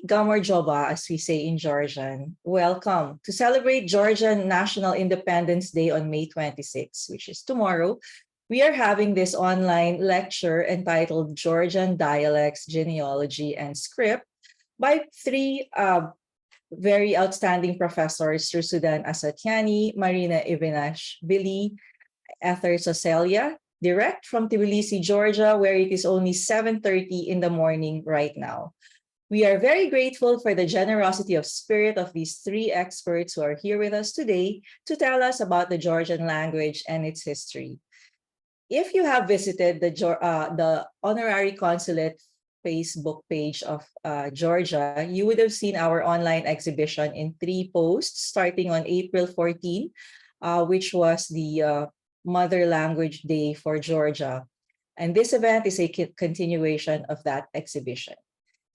Gamor Joba, as we say in Georgian. Welcome. To celebrate Georgian National Independence Day on May 26, which is tomorrow, we are having this online lecture entitled Georgian Dialects, Genealogy, and Script by three very outstanding professors, Rusudan Asatyani, Marina Ivanashvili, Ether Socelia, direct from Tbilisi, Georgia, where it is only 7:30 in the morning right now. We are very grateful for the generosity of spirit of these three experts who are here with us today to tell us about the Georgian language and its history. If you have visited the Honorary Consulate Facebook page of Georgia, you would have seen our online exhibition in 3 posts starting on April 14, which was the Mother Language Day for Georgia. And this event is a continuation of that exhibition.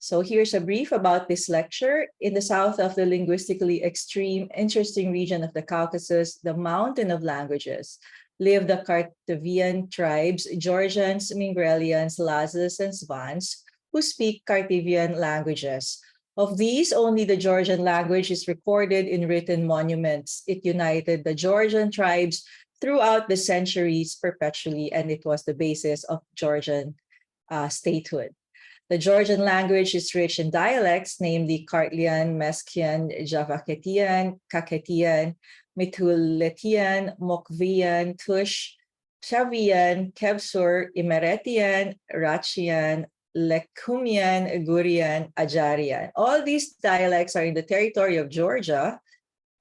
So here's a brief about this lecture. In the south of the linguistically extreme, interesting region of the Caucasus, the mountain of languages, live the Carthavian tribes, Georgians, Mingrelians, Lazas, and Svans, who speak Carthavian languages. Of these, only the Georgian language is recorded in written monuments. It united the Georgian tribes throughout the centuries perpetually, and it was the basis of Georgian statehood. The Georgian language is rich in dialects, namely Kartlian, Meskian, Javaketian, Kaketian, Mithuletian, Mokvian, Tush, Shavian, Kevsur, Imeretian, Rachian, Lekumian, Gurian, Ajarian. All these dialects are in the territory of Georgia.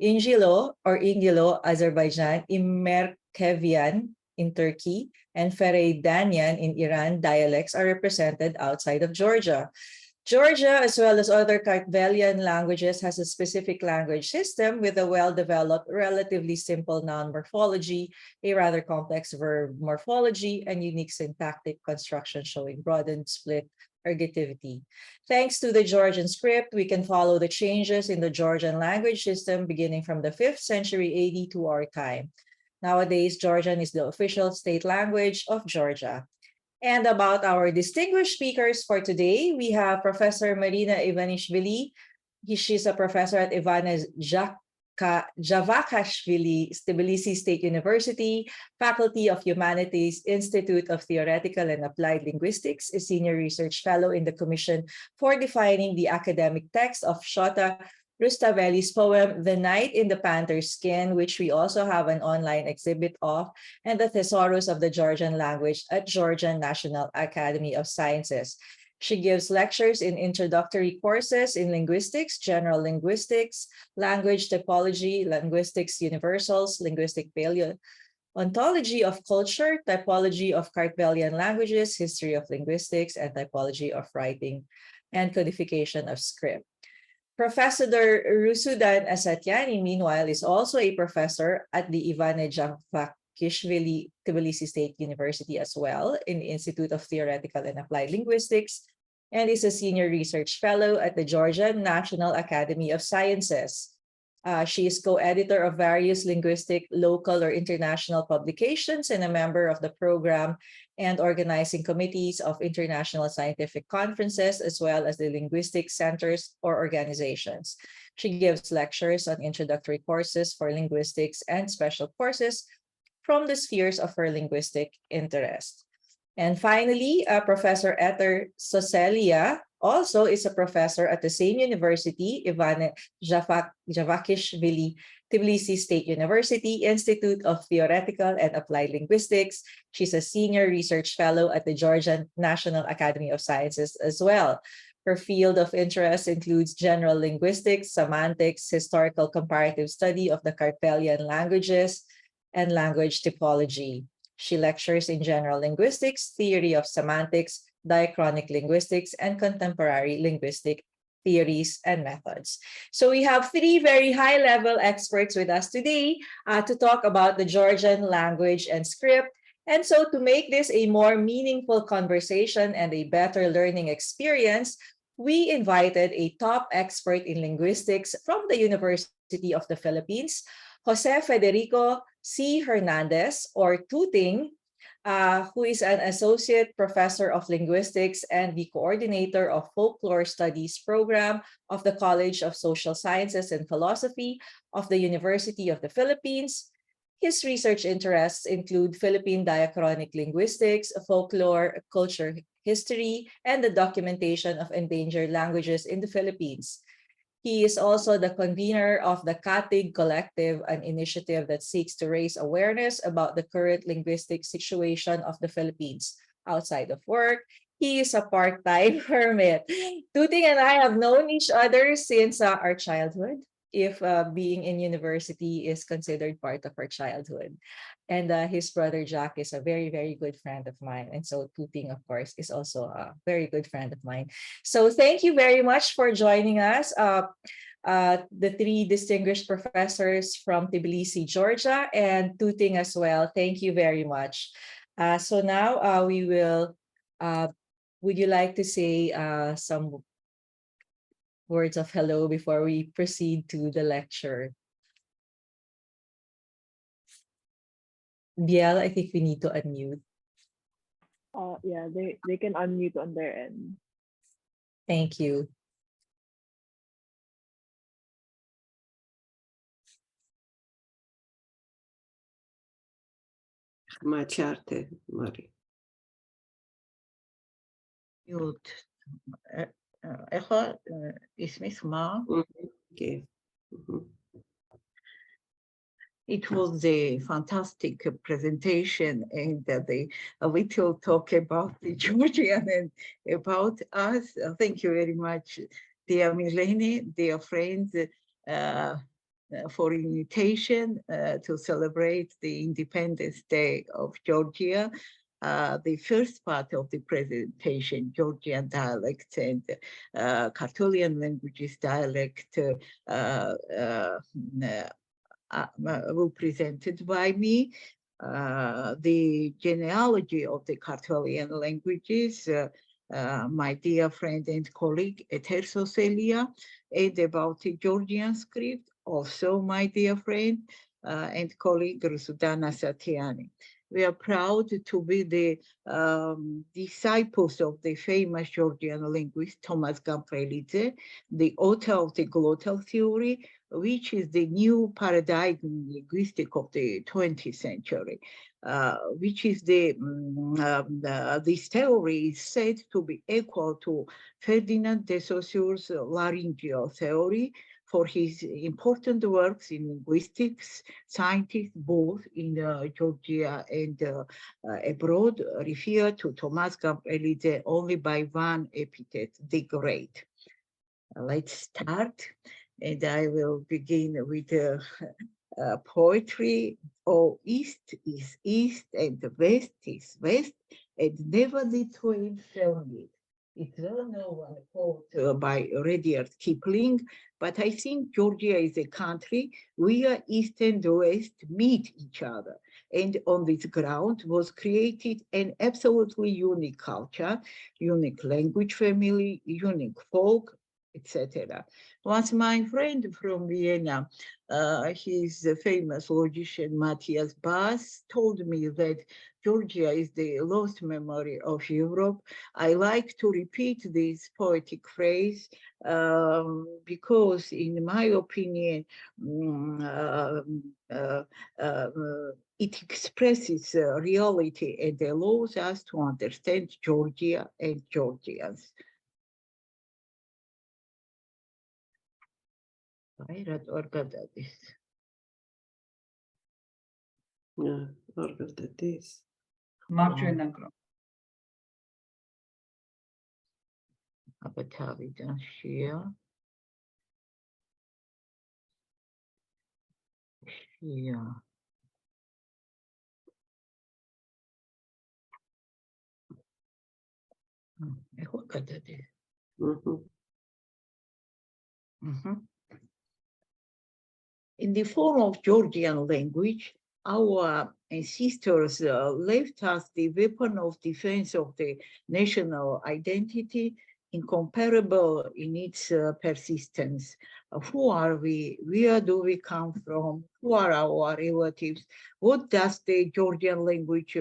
Ingilo or Ingilo, Azerbaijan, Imerkevian in Turkey, and Fereydanian in Iran dialects are represented outside of Georgia. Georgia, as well as other Kartvelian languages, has a specific language system with a well-developed, relatively simple noun morphology, a rather complex verb morphology, and unique syntactic construction showing broadened split ergativity. Thanks to the Georgian script, we can follow the changes in the Georgian language system beginning from the 5th century AD to our time. Nowadays, Georgian is the official state language of Georgia. And about our distinguished speakers for today, we have Professor Marina Ivanishvili. She's a professor at Ivana Javakashvili, Tbilisi State University, Faculty of Humanities, Institute of Theoretical and Applied Linguistics, a senior research fellow in the Commission for Defining the Academic Text of Shota Rustaveli's poem, The Night in the Panther's Skin, which we also have an online exhibit of, and the Thesaurus of the Georgian Language at Georgian National Academy of Sciences. She gives lectures in introductory courses in linguistics, general linguistics, language typology, linguistics universals, linguistic paleontology of culture, typology of Kartvelian languages, history of linguistics, and typology of writing and codification of script. Professor Rusudan Asatyani, meanwhile, is also a professor at the Ivana Javakishvili Tbilisi State University as well in the Institute of Theoretical and Applied Linguistics, and is a senior research fellow at the Georgian National Academy of Sciences. She is co-editor of various linguistic, local, or international publications and a member of the program and organizing committees of international scientific conferences, as well as the linguistic centers or organizations. She gives lectures on introductory courses for linguistics and special courses from the spheres of her linguistic interest. And finally, Professor Ether Socelia also is a professor at the same university, Ivana Javakishvili Tbilisi State University, Institute of Theoretical and Applied Linguistics. She's a senior research fellow at the Georgian National Academy of Sciences as well. Her field of interest includes general linguistics, semantics, historical comparative study of the Kartvelian languages, and language typology. She lectures in general linguistics, theory of semantics, diachronic linguistics, and contemporary linguistic theories and methods. So we have 3 very high-level experts with us today to talk about the Georgian language and script. And so to make this a more meaningful conversation and a better learning experience, we invited a top expert in linguistics from the University of the Philippines, Jose Federico C. Hernandez, or Tuting, who is an associate professor of linguistics and the coordinator of folklore studies program of the College of Social Sciences and Philosophy of the University of the Philippines. His research interests include Philippine diachronic linguistics, folklore, culture history, and the documentation of endangered languages in the Philippines. He is also the convener of the Katig Collective, an initiative that seeks to raise awareness about the current linguistic situation of the Philippines. Outside of work, he is a part-time hermit. Tuting and I have known each other since our childhood, if being in university is considered part of our childhood. And his brother Jack is a very, very good friend of mine. And so Tuting, of course, is also a very good friend of mine. So thank you very much for joining us. The three distinguished professors from Tbilisi, Georgia, and Tuting as well. Thank you very much. So now we will, would you like to say some words of hello before we proceed to the lecture? Biel, I think we need to unmute. Yeah, they can unmute on their end. Thank you. Macharte, Mari. Mute. Έχω, ismi Sma. Okay. It was a fantastic presentation, and a little talk about the Georgian and about us. Thank you very much, dear Milene, dear friends, for invitation to celebrate the Independence Day of Georgia. The first part of the presentation, Georgian dialects and Kartvelian languages dialect, were presented by me. The genealogy of the Kartvelian languages, my dear friend and colleague Eterso Celia, and about the Georgian script, also my dear friend and colleague Rusudana Satiani. We are proud to be the disciples of the famous Georgian linguist Thomas Gamprelidze, the author of the glottal theory, which is the new paradigm linguistic of the 20th century, which is this theory is said to be equal to Ferdinand de Saussure's laryngeal theory for his important works in linguistics, scientists both in Georgia and abroad refer to Thomas Gamprelidze only by one epithet, the Great. Let's start. And I will begin with poetry. Oh, East is East, and the West is West, and never the twain shall meet. It's well known quote by Rudyard Kipling, but I think Georgia is a country where East and West meet each other. And on this ground was created an absolutely unique culture, unique language family, unique folk, etc. Once my friend from Vienna, his famous logician Matthias Bass, told me that Georgia is the lost memory of Europe. I like to repeat this poetic phrase because, in my opinion, it expresses reality and allows us to understand Georgia and Georgians. Orgadadis. Yeah, Orgadadis. Marjorie Abatavidan Shia. Shia. Orgadadis. In the form of Georgian language, our ancestors left us the weapon of defense of the national identity, incomparable in its persistence. Who are we? Where do we come from? Who are our relatives? What does the Georgian language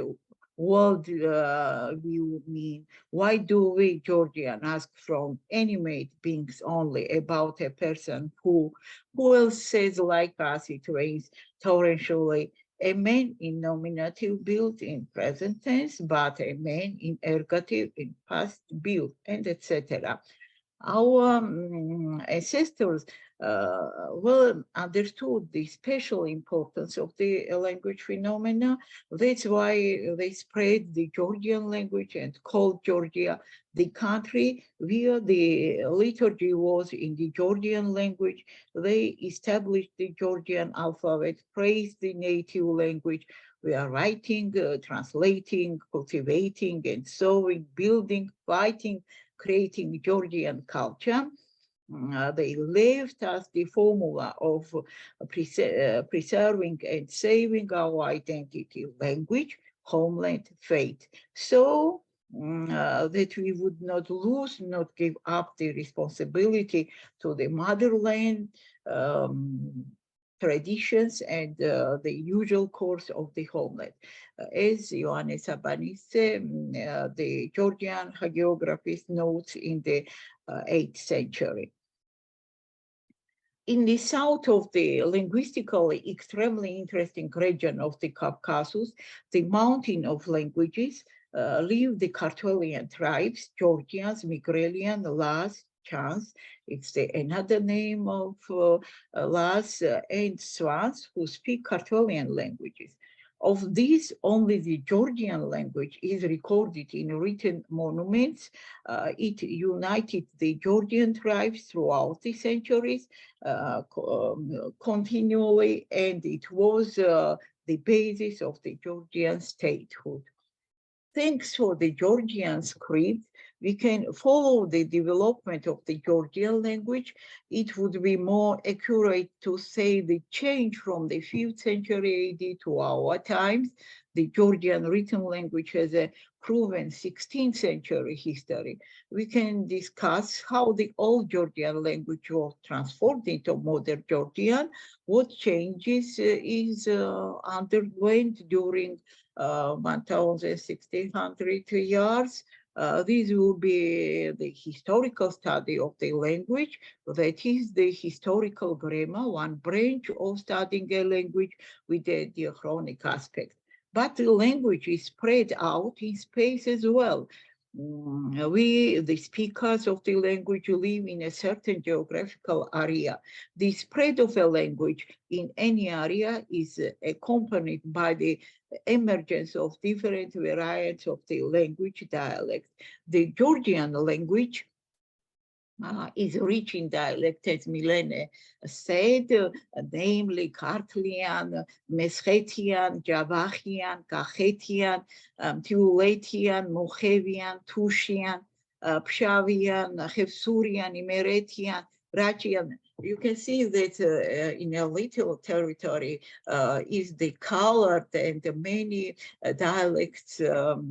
world view mean? Why do we Georgian ask from animate beings only about a person who else says like us it rains torrentially? A man in nominative built in present tense, but a man in ergative in past built, and etc. Our ancestors well understood the special importance of the language phenomena. That's why they spread the Georgian language and called Georgia the country where the liturgy was in the Georgian language. They established the Georgian alphabet, praised the native language. We are writing, translating, cultivating, and sowing, building, fighting, creating Georgian culture. They left us the formula of preserving and saving our identity, language, homeland, faith. So that we would not lose, not give up the responsibility to the motherland, traditions, and the usual course of the homeland. As Ioannis Abanise, the Georgian hagiography notes in the 8th century. In the south of the linguistically extremely interesting region of the Caucasus, the mountain of languages, live the Kartvelian tribes, Georgians, Migrelian, Laz, Chants. It's another name of Laz and Swans who speak Kartvelian languages. Of these, only the Georgian language is recorded in written monuments. It united the Georgian tribes throughout the centuries continually, and it was the basis of the Georgian statehood. Thanks for the Georgian script, we can follow the development of the Georgian language. It would be more accurate to say the change from the 5th century AD to our times. The Georgian written language has a proven 16th century history. We can discuss how the old Georgian language was transformed into modern Georgian, what changes is underwent during 1,600 years. This will be the historical study of the language. That is the historical grammar, one branch of studying a language with a diachronic aspect. But the language is spread out in space as well. We, the speakers of the language, live in a certain geographical area. The spread of a language in any area is accompanied by the emergence of different varieties of the language dialect. The Georgian language is rich in dialect, as Milene said, namely Kartlian, Meschetian, Javachian, Kachetian, Tiuletian, Mohevian, Tushian, Pshavian, Hefsurian, Imeretian, Rachian. You can see that in a little territory is the colored and the many dialects of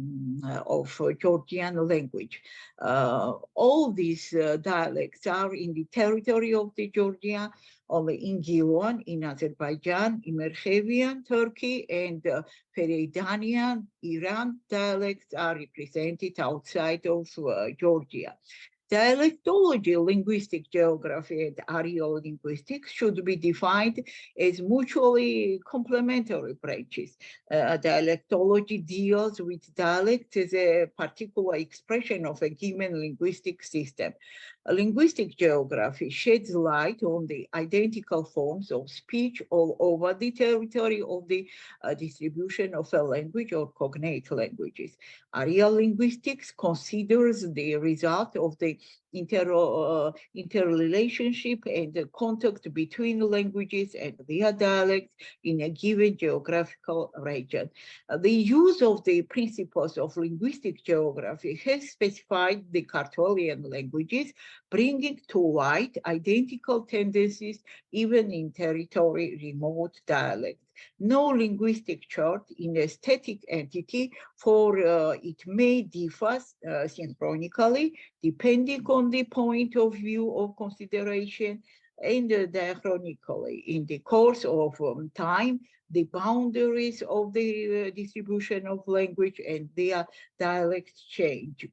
Georgian language. All these dialects are in the territory of the Georgia, only in Giron, in Azerbaijan, in Merhevian, Turkey, and Pereidanian, Iran dialects are represented outside of Georgia. Dialectology, linguistic geography, and archaeolinguistics should be defined as mutually complementary branches. Dialectology deals with dialect as a particular expression of a given linguistic system. Linguistic geography sheds light on the identical forms of speech all over the territory of the distribution of a language or cognate languages. Archaeolinguistics considers the result of the interrelationship and the contact between languages and their dialects in a given geographical region. The use of the principles of linguistic geography has specified the Kartvelian languages, bringing to light identical tendencies even in territory remote dialects. No linguistic chart in a static entity, for it may differ synchronically depending on the point of view of consideration. and diachronically. In the course of time, the boundaries of the distribution of language and their dialects change.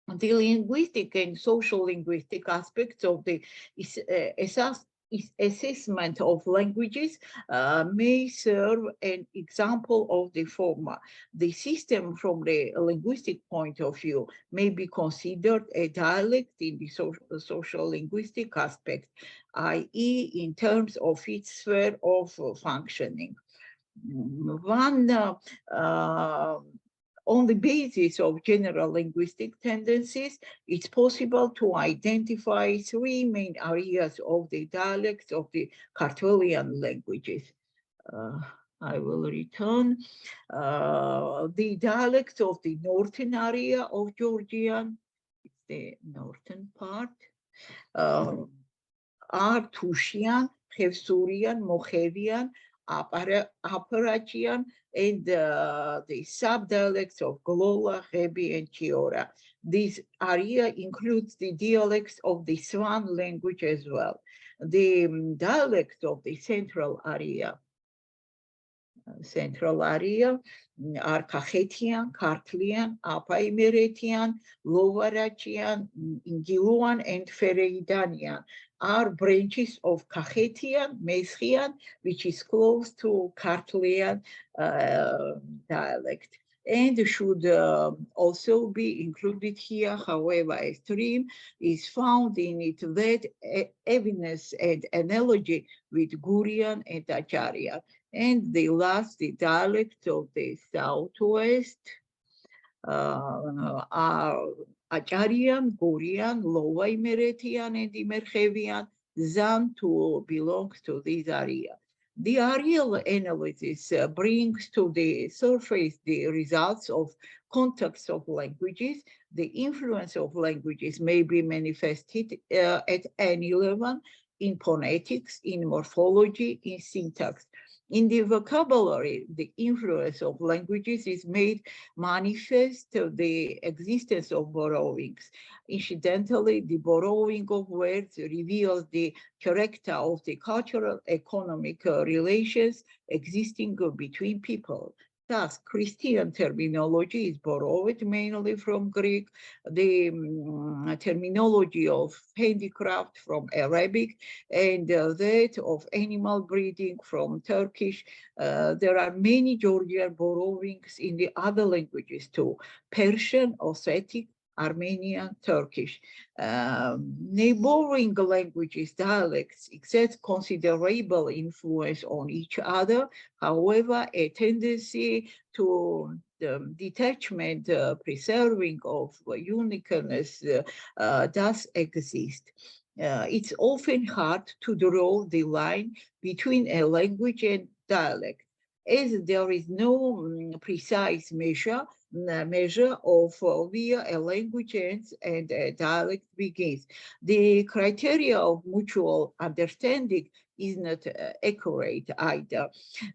The linguistic and social linguistic aspects of the assessment of languages may serve an example of the former. The system from the linguistic point of view may be considered a dialect in the social linguistic aspect, i.e. in terms of its sphere of functioning. On the basis of general linguistic tendencies, it's possible to identify three main areas of the dialects of the Kartvelian languages. I will return. The dialects of the northern area of Georgian, it's the northern part, are Tushian, Khevsurian, Mokhevian, Aparachian, and the subdialects of Glola, Hebi, and Chiora. This area includes the dialects of the Swan language as well. The dialects of the central area are Kakhetian, Kartlian, Apaimeretian, Lovarachian, Ingiluan, and Fereidanian are branches of Kakhetian, Meschian, which is close to Kartlian dialect, and should also be included here. However, a stream is found in it that evidence and analogy with Gurian and Acharya. And the last, the dialects of the southwest are Acharyan, Gurian, Lower Imeretian, and Imerchevian. Zan belongs to this area. The areal analysis brings to the surface the results of context of languages. The influence of languages may be manifested at any level in phonetics, in morphology, in syntax. In the vocabulary, the influence of languages is made manifest the existence of borrowings. Incidentally, the borrowing of words reveals the character of the cultural economic relations existing between people. Thus, Christian terminology is borrowed mainly from Greek, the terminology of handicraft from Arabic, and that of animal breeding from Turkish. There are many Georgian borrowings in the other languages too: Persian, Ossetic, Armenian, Turkish. Neighboring languages, dialects, exert considerable influence on each other. However, a tendency to detachment, preserving of uniqueness does exist. It's often hard to draw the line between a language and dialect, as there is no precise measure of where a language ends and a dialect begins. The criteria of mutual understanding is not accurate either.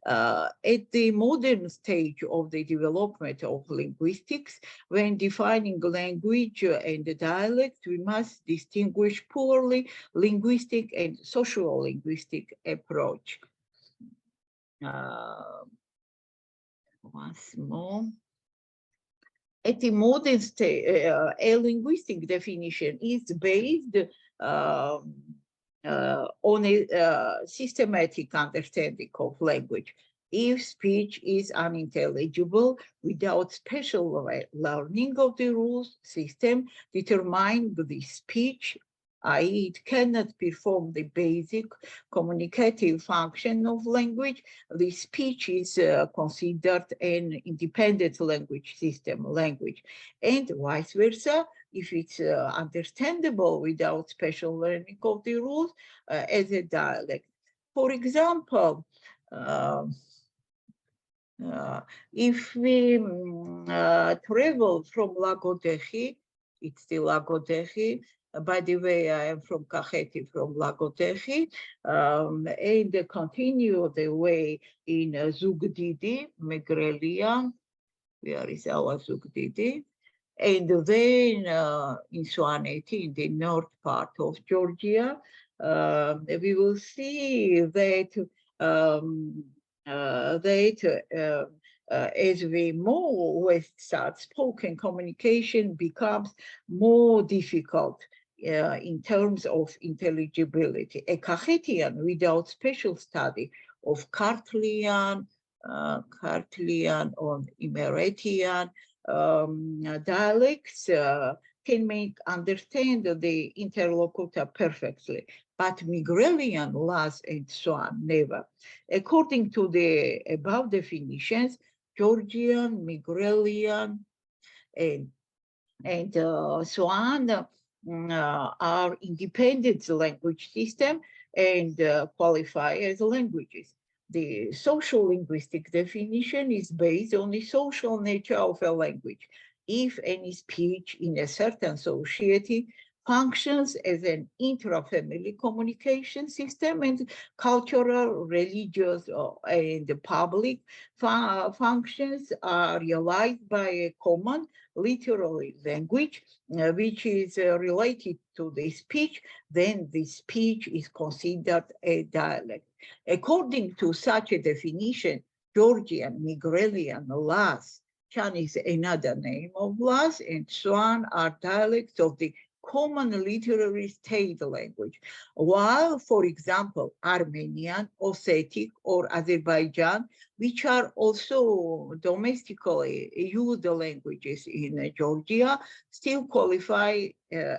At the modern stage of the development of linguistics, when defining language and dialect, we must distinguish poorly linguistic and socio-linguistic approach. Once more. At the modern stage, a linguistic definition is based on a systematic understanding of language. If speech is unintelligible without special learning of the rules system determining the speech, i.e., it cannot perform the basic communicative function of language, the speech is considered an independent language system, and vice versa. If it's understandable without special learning of the rules, as a dialect. For example, if we travel from Lagodehi, it's the Lagodehi. By the way, I am from Kakheti, from Lagodehi, and continue the way in Zugdidi, Megrelia, where is our Zugdidi, and then in Swaneti, in the north part of Georgia, we will see that as we move westward, spoken communication becomes more difficult in terms of intelligibility. A Kakhetian without special study of Kartlian or Emiratian dialects can make understand the interlocutor perfectly, but Migrelian, Las, and so on, never. According to the above definitions, Georgian, Migrelian, and so on are independent language system and qualify as languages. The social linguistic definition is based on the social nature of a language. If any speech in a certain society functions as an intra-family communication system and cultural, religious, and public functions are realized by a common literary language, which is related to the speech, then the speech is considered a dialect. According to such a definition, Georgian, Migrelian, Las, Chan is another name of Las, and Swan are dialects of the common literary state language, while, for example, Armenian, Ossetic, or Azerbaijan, which are also domestically used languages in Georgia, still qualify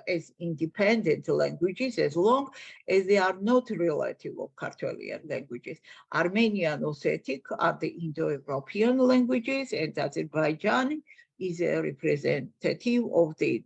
as independent languages as long as they are not relative of Kartvelian languages. Armenian, Ossetic are the Indo-European languages, and Azerbaijan is a representative of the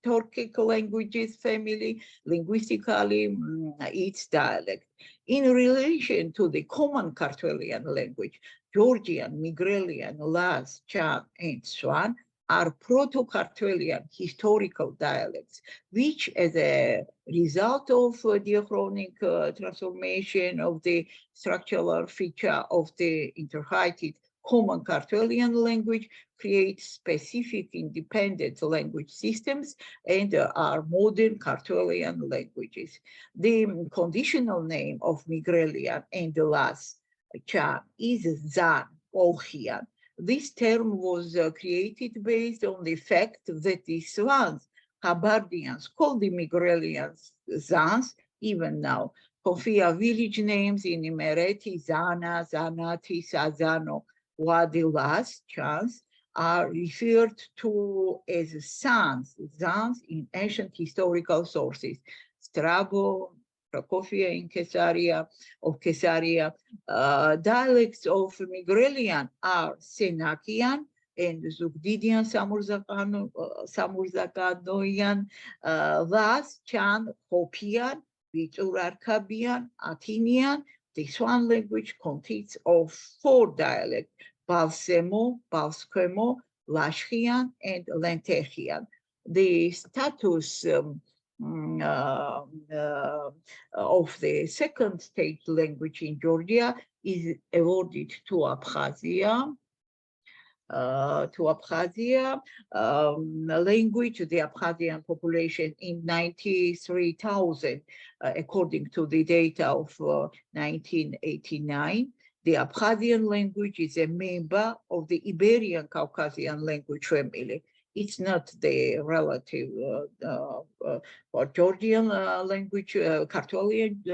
Turkic languages family, linguistically its dialect. In relation to the common Kartvelian language, Georgian, Migrelian, Las, Chan, and Swan are Proto-Kartvelian historical dialects, which as a result of diachronic transformation of the structural feature of the interhyphed common Kartvelian language create specific independent language systems and are modern Kartvelian languages. The conditional name of Migrelian and Las, Chan is Zan, Olchian. This term was created based on the fact that the Swans, Kabardians, call the Migrelians Zans even now. Confia village names in Imereti, Zana, Zanati, Sazano, Wadi Las, Chans, are referred to as Sans, Zans in ancient historical sources. Strabo, Prokofiev in Caesarea, dialects of Migrelian are Senakian and Zugdidian Samurzakanoian, Las, Chan, Hopian, Viturarkabian, Athenian. The Swan language consists of 4 dialects: Balsemo, Balskemo, Lashkian, and Lentechian. The status of the second state language in Georgia is awarded to Abkhazia. Language, the Abkhazian population in 93,000, according to the data of 1989. The Abkhazian language is a member of the Iberian Caucasian language family. It's not the relative or Georgian language, Kartvelian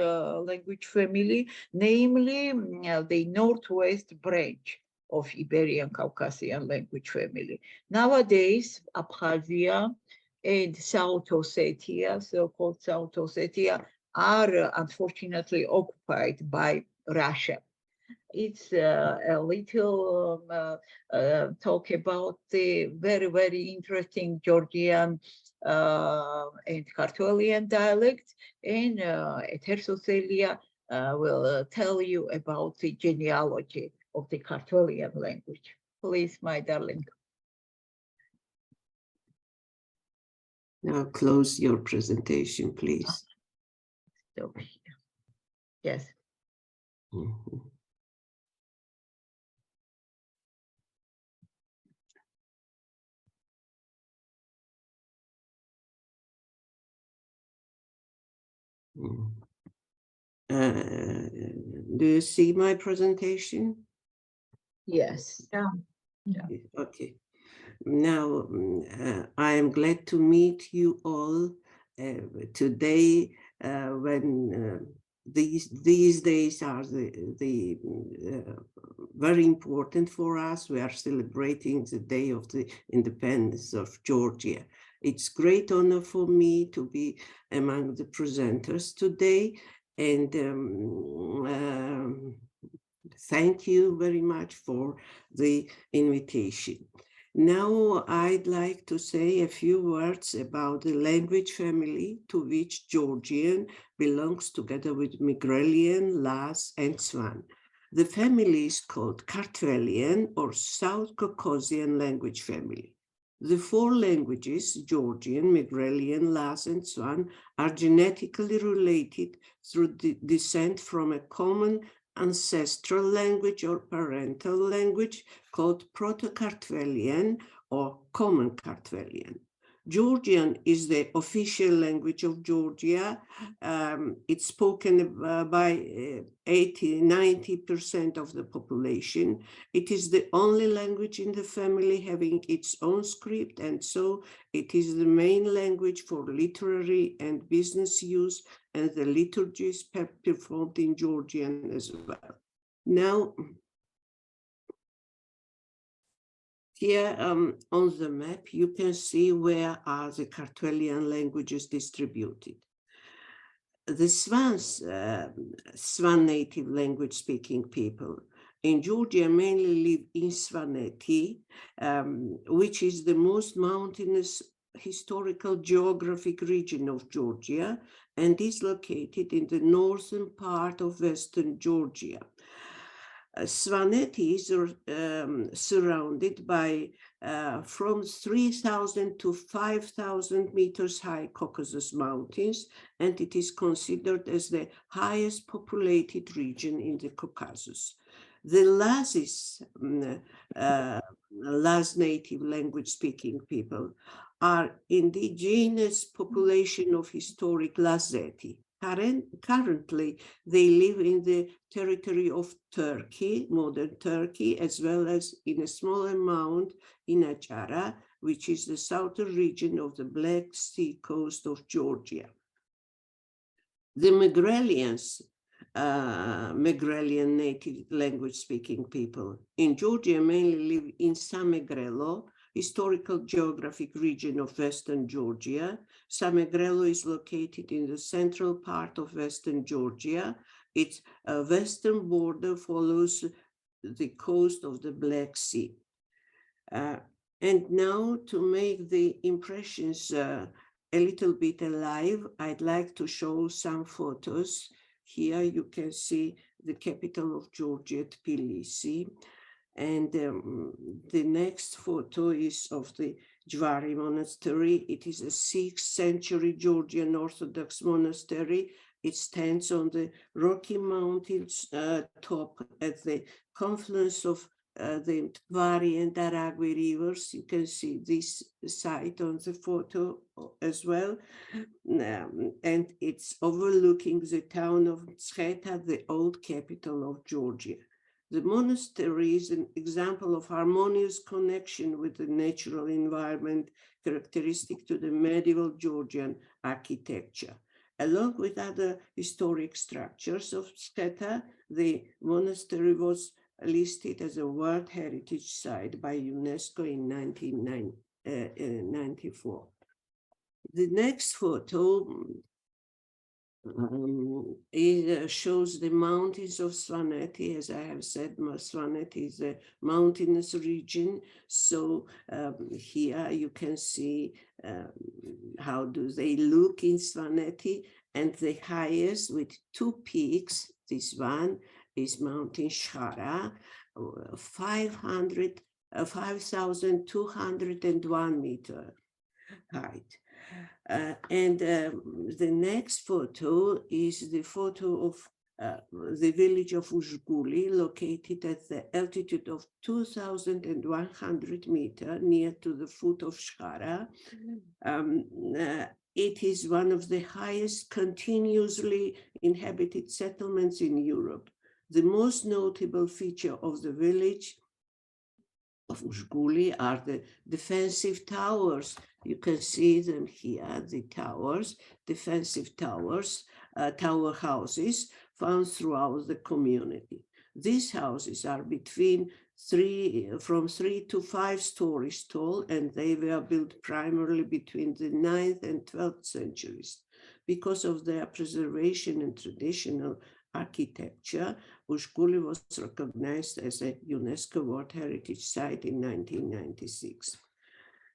language family, namely the Northwest branch of Iberian Caucasian language family. Nowadays, Abkhazia and South Ossetia, so-called South Ossetia, are unfortunately occupied by Russia. It's a little talk about the very, very interesting Georgian and Kartvelian dialects, and Etersocelia will tell you about the genealogy of the Kartvelian language. Please, my darling. Now close your presentation, please. Over here. Yes. Mhm. Mm. Do you see my presentation? Yes. Okay. Now, I am glad to meet you all today when these days are the very important for us. We are celebrating the Day of the Independence of Georgia. It's great honor for me to be among the presenters today, and thank you very much for the invitation. Now I'd like to say a few words about the language family to which Georgian belongs together with Migrelian, Laz, and Swan. The family is called Kartvelian or South Caucasian language family. The four languages, Georgian, Migrelian, Laz, and Swan, are genetically related through descent from a common ancestral language or parental language called Proto-Kartvelian or Common Kartvelian. Georgian is the official language of Georgia. It's spoken by 80–90% of the population. It is the only language in the family having its own script, and so it is the main language for literary and business use, and the liturgies performed in Georgian as well. Now, here on the map, you can see where are the Kartvelian languages distributed. The Swan native language speaking people in Georgia mainly live in Svaneti, which is the most mountainous historical geographic region of Georgia and is located in the northern part of western Georgia. Svaneti is surrounded by from 3,000 to 5,000 meters high Caucasus Mountains, and it is considered as the highest populated region in the Caucasus. The Laz native language speaking people are indigenous population of historic Lazeti. Currently, they live in the territory of Turkey, modern Turkey, as well as in a small amount in Achara, which is the southern region of the Black Sea coast of Georgia. The Megrelian native language speaking people in Georgia mainly live in Samegrelo, historical geographic region of western Georgia. Samegrelo is located in the central part of western Georgia. Its western border follows the coast of the Black Sea. And now, to make the impressions a little bit alive, I'd like to show some photos. Here you can see the capital of Georgia, Tbilisi. And the next photo is of the Jvari Monastery. It is a 6th century Georgian Orthodox monastery. It stands on the Rocky Mountains top at the confluence of the Tvari and Daragwe rivers. You can see this site on the photo as well. And it's overlooking the town of Mtsketa, the old capital of Georgia. The monastery is an example of harmonious connection with the natural environment characteristic to the medieval Georgian architecture. Along with other historic structures of Mtsketa, the monastery was listed as a World Heritage Site by UNESCO in 1994. The next photo it shows the mountains of Svaneti. As I have said, Svaneti is a mountainous region. So here you can see how do they look in Svaneti, and the highest with 2 peaks, this one is Mountain Shara, 5,201 meter height. And the next photo is the photo of the village of Uzhguli, located at the altitude of 2,100 meters near to the foot of Shara. it is one of the highest continuously inhabited settlements in Europe. The most notable feature of the village of Ushguli are the defensive towers. You can see them here, the towers, defensive towers, tower houses found throughout the community. These houses are from 3 to 5 stories tall, and they were built primarily between the 9th and 12th centuries. Because of their preservation and traditional architecture, Ushguli was recognized as a UNESCO World Heritage Site in 1996.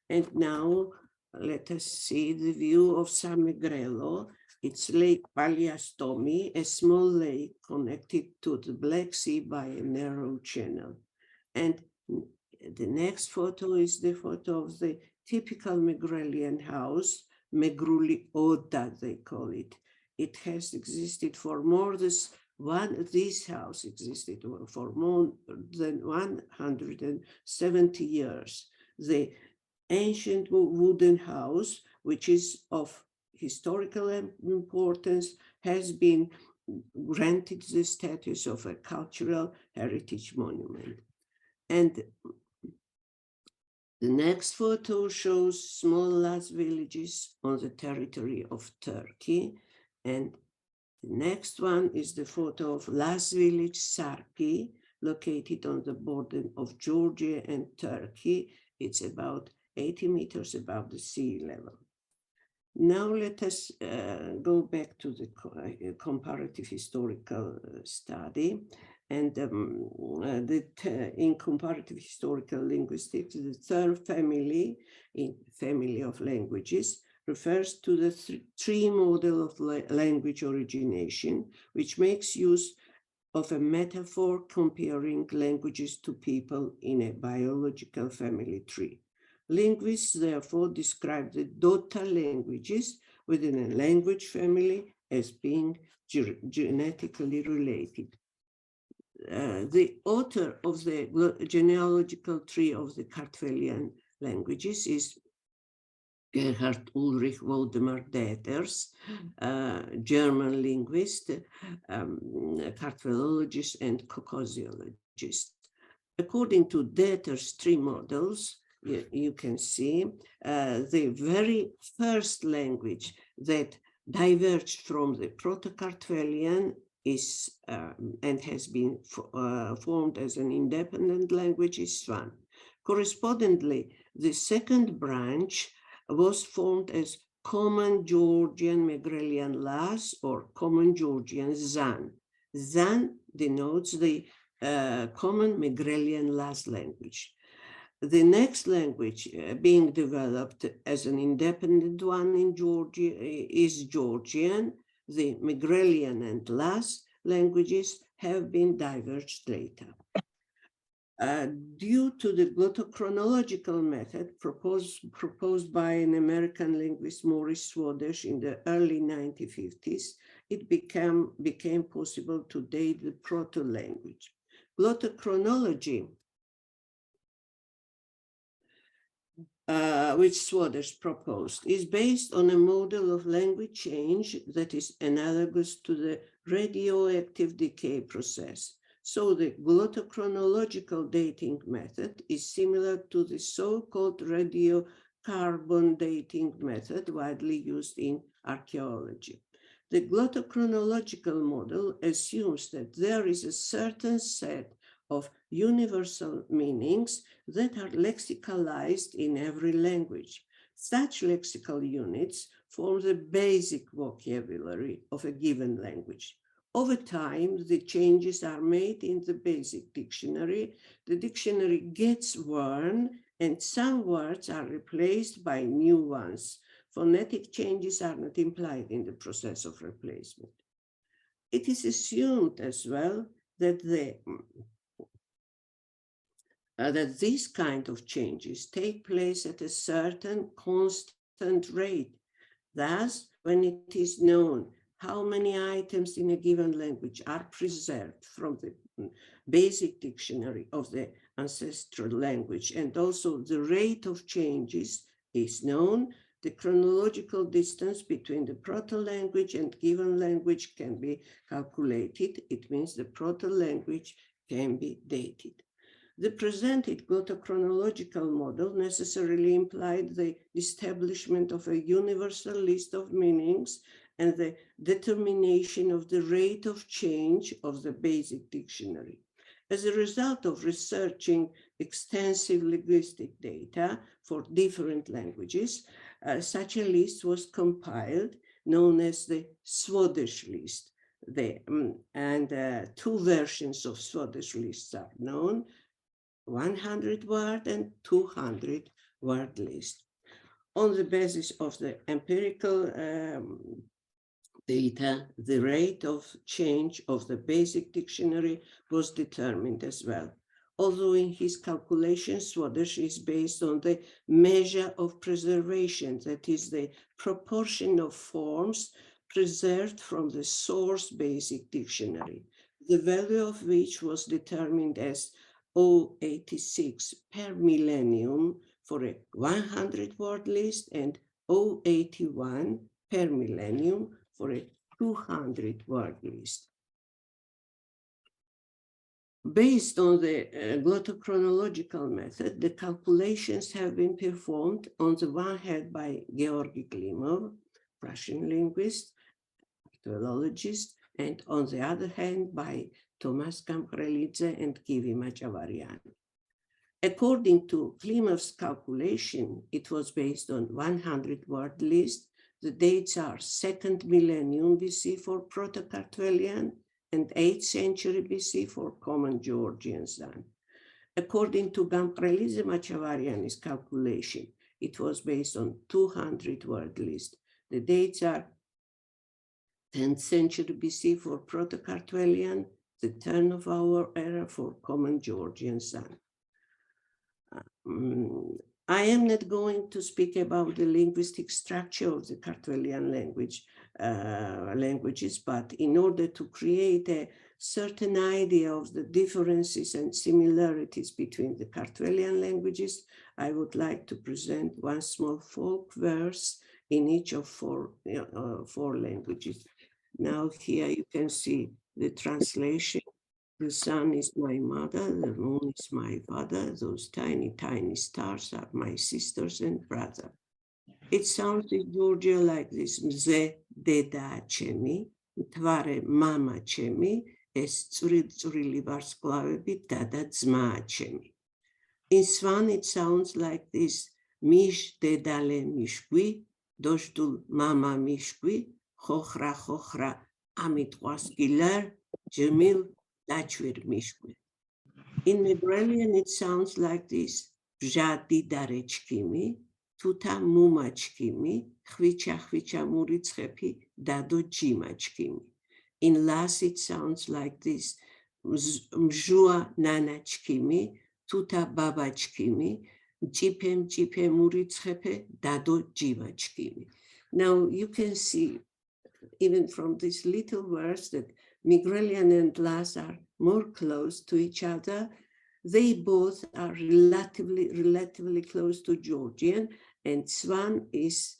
And now let us see the view of Samegrelo. It's Lake Paljastomi, a small lake connected to the Black Sea by a narrow channel. And the next photo is the photo of the typical Megrelian house, Megruli Oda, they call it. It has existed for more than this house existed for more than 170 years. The ancient wooden house, which is of historical importance, has been granted the status of a cultural heritage monument. And the next photo shows small Laz villages on the territory of Turkey. And the next one is the photo of Laz village, Sarpi, located on the border of Georgia and Turkey. It's about 80 meters above the sea level. Now let us go back to the comparative historical study. And in comparative historical linguistics, the third family of languages refers to the tree model of language origination, which makes use of a metaphor comparing languages to people in a biological family tree. Linguists therefore describe the Dota languages within a language family as being genetically related. The author of the genealogical tree of the Kartvelian languages is Gerhard Ulrich Waldemar Deters, German linguist, Kartvelologist, and cocosiologist. According to Deters' tree models, you can see the very first language that diverged from the Proto-Kartvelian is and has been formed as an independent language is Swan. Correspondingly, the second branch was formed as Common Georgian Megrelian Laz or Common Georgian Zan. Zan denotes the Common Megrelian Laz language. The next language being developed as an independent one in Georgia is Georgian. The Megrelian and Laz languages have been diverged later. Due to the glottochronological method proposed by an American linguist, Maurice Swadesh, in the early 1950s, it became possible to date the proto-language. Glottochronology, which Swadesh proposed, is based on a model of language change that is analogous to the radioactive decay process. So the glottochronological dating method is similar to the so-called radiocarbon dating method widely used in archaeology. The glottochronological model assumes that there is a certain set of universal meanings that are lexicalized in every language. Such lexical units form the basic vocabulary of a given language. Over time, the changes are made in the basic dictionary. The dictionary gets worn, and some words are replaced by new ones. Phonetic changes are not implied in the process of replacement. It is assumed as well that that these kind of changes take place at a certain constant rate. Thus, when it is known how many items in a given language are preserved from the basic dictionary of the ancestral language, and also the rate of changes is known, The chronological distance between the proto-language and given language can be calculated. It means the proto-language can be dated. The presented glottochronological model necessarily implied the establishment of a universal list of meanings and the determination of the rate of change of the basic dictionary. As a result of researching extensive linguistic data for different languages, such a list was compiled, known as the Swadesh list. Two versions of Swadesh lists are known: 100-word and 200-word list. On the basis of the empirical data, the rate of change of the basic dictionary was determined as well. Although in his calculations, Swadesh is based on the measure of preservation, that is the proportion of forms preserved from the source basic dictionary, the value of which was determined as 0.86 per millennium for a 100-word list and 0.81 per millennium for a 200-word list. Based on the glottochronological method, the calculations have been performed on the one hand by Georgy Klimov, Russian linguist, philologist, and on the other hand by Tomas Gamkrelidze and Givi Machavarian. According to Klimov's calculation, it was based on 100-word list. The dates are 2nd millennium BC for Proto-Kartvelian and 8th century BC for Common Georgian Zan. According to Gamkrelidze Machavarian's calculation, it was based on 200-word list. The dates are 10th century BC for Proto-Kartvelian, the turn of our era for Common Georgian Zan. I am not going to speak about the linguistic structure of the Kartvelian languages, but in order to create a certain idea of the differences and similarities between the Kartvelian languages, I would like to present one small folk verse in each of four languages. Now here you can see the translation. The sun is my mother, the moon is my father, those tiny, tiny stars are my sisters and brother. It sounds in Georgia like this: Mze deda chemi, tvare mama chemi, es tsuri varsklavebi dada dzma chemi. In Swan it sounds like this: Mish dedale mishkwi, doshtul mama mishkwi, chochra chochra amit waskiler, jemil In Nebrelian, it sounds like this: Bjadi darechkimi, tuta mumachkimi, chvicha chvicha muritzchepi, dado jimachkimi. In Las, it sounds like this: Mjua nanachkimi, tuta babachkimi, jipem jipem muritzchepe, dado jimachkimi. Now you can see, even from this little verse, that Migrelian and Las are more close to each other. They both are relatively close to Georgian, and Swan is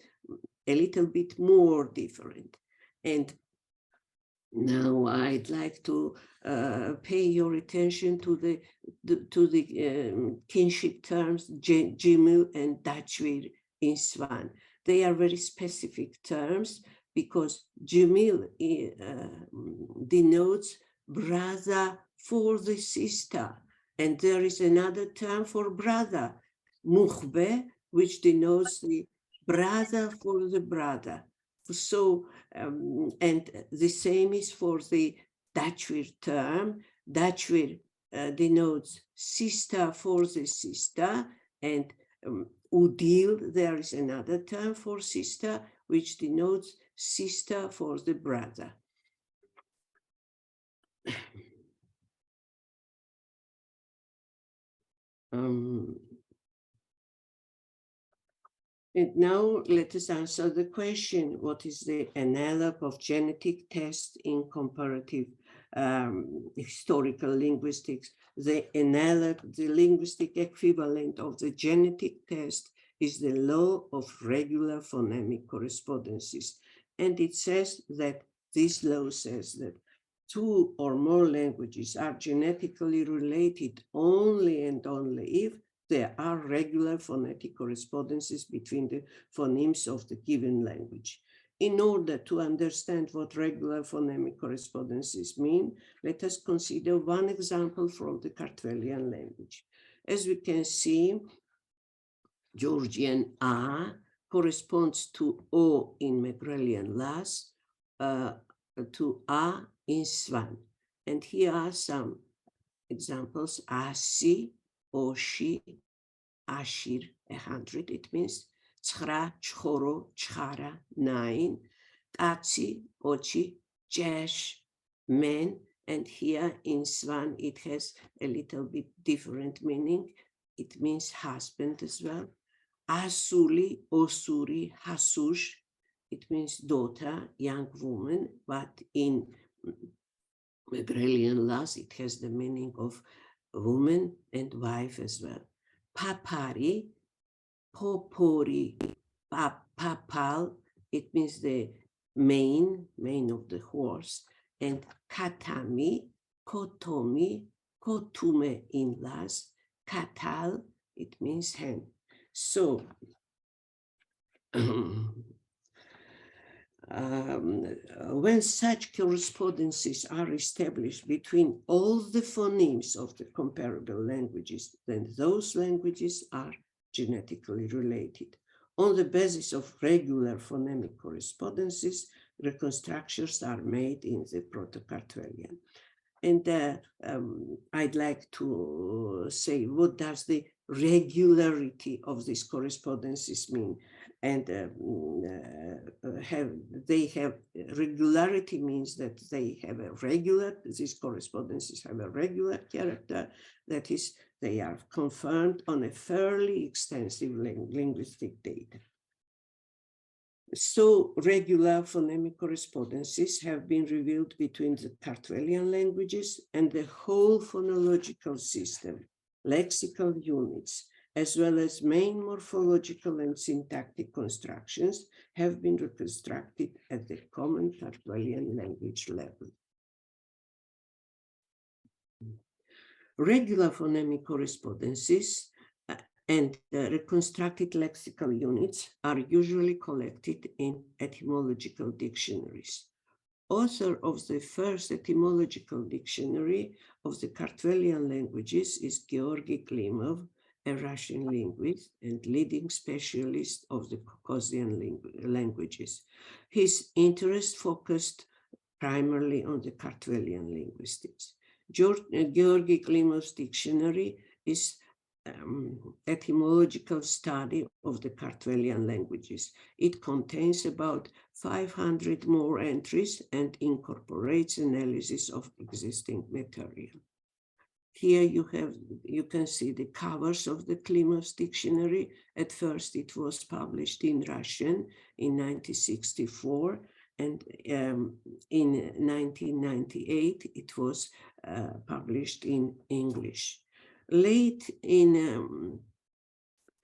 a little bit more different. And now I'd like to pay your attention to the kinship terms Jimil and Dachvir in Swan. They are very specific terms, because Jimil denotes brother for the sister, and there is another term for brother, mukhbe, which denotes the brother for the brother. So, and the same is for the Dachvir term. Dachvir denotes sister for the sister, and udil, there is another term for sister, which denotes sister for the brother. And now let us answer the question: what is the analog of genetic test in comparative historical linguistics? The analog, the linguistic equivalent of the genetic test is the law of regular phonemic correspondences. And it says that this law says that two or more languages are genetically related only and only if there are regular phonetic correspondences between the phonemes of the given language. In order to understand what regular phonemic correspondences mean, let us consider one example from the Kartvelian language. As we can see, Georgian A corresponds to O in Megrelian Las, to A in Svan. And here are some examples: Asi, Oshi, Ashir, 100, it means Chra, Choro, Chara, 9, Tatsi, Ochi, Jesh, men. And here in Svan, it has a little bit different meaning. It means husband as well. Asuli, Osuri, Hasush, it means daughter, young woman, but in Megrelian Las, it has the meaning of woman and wife as well. Papari, Popori, Papal, it means the mane of the horse, and Katami, Kotomi, Kotume in Las, Katal, it means hen. So, when such correspondences are established between all the phonemes of the comparable languages, then those languages are genetically related. On the basis of regular phonemic correspondences, reconstructions are made in the Proto-Kartvelian. And I'd like to say, what does the regularity of these correspondences mean? And regularity means that they have a regular, these correspondences have a regular character, that is, they are confirmed on a fairly extensive linguistic data. So regular phonemic correspondences have been revealed between the Kartvelian languages, and the whole phonological system, lexical units, as well as main morphological and syntactic constructions have been reconstructed at the common Kartvelian language level. Regular phonemic correspondences and reconstructed lexical units are usually collected in etymological dictionaries. Author of the first etymological dictionary of the Kartvelian languages is Georgy Klimov, a Russian linguist and leading specialist of the Caucasian languages. His interest focused primarily on the Kartvelian linguistics. Georgy Klimov's dictionary is etymological study of the Kartvelian languages. It contains about 500 more entries and incorporates analysis of existing material. Here you can see the covers of the Klimov's dictionary. At first, it was published in Russian in 1964, and in 1998, it was published in English. Late in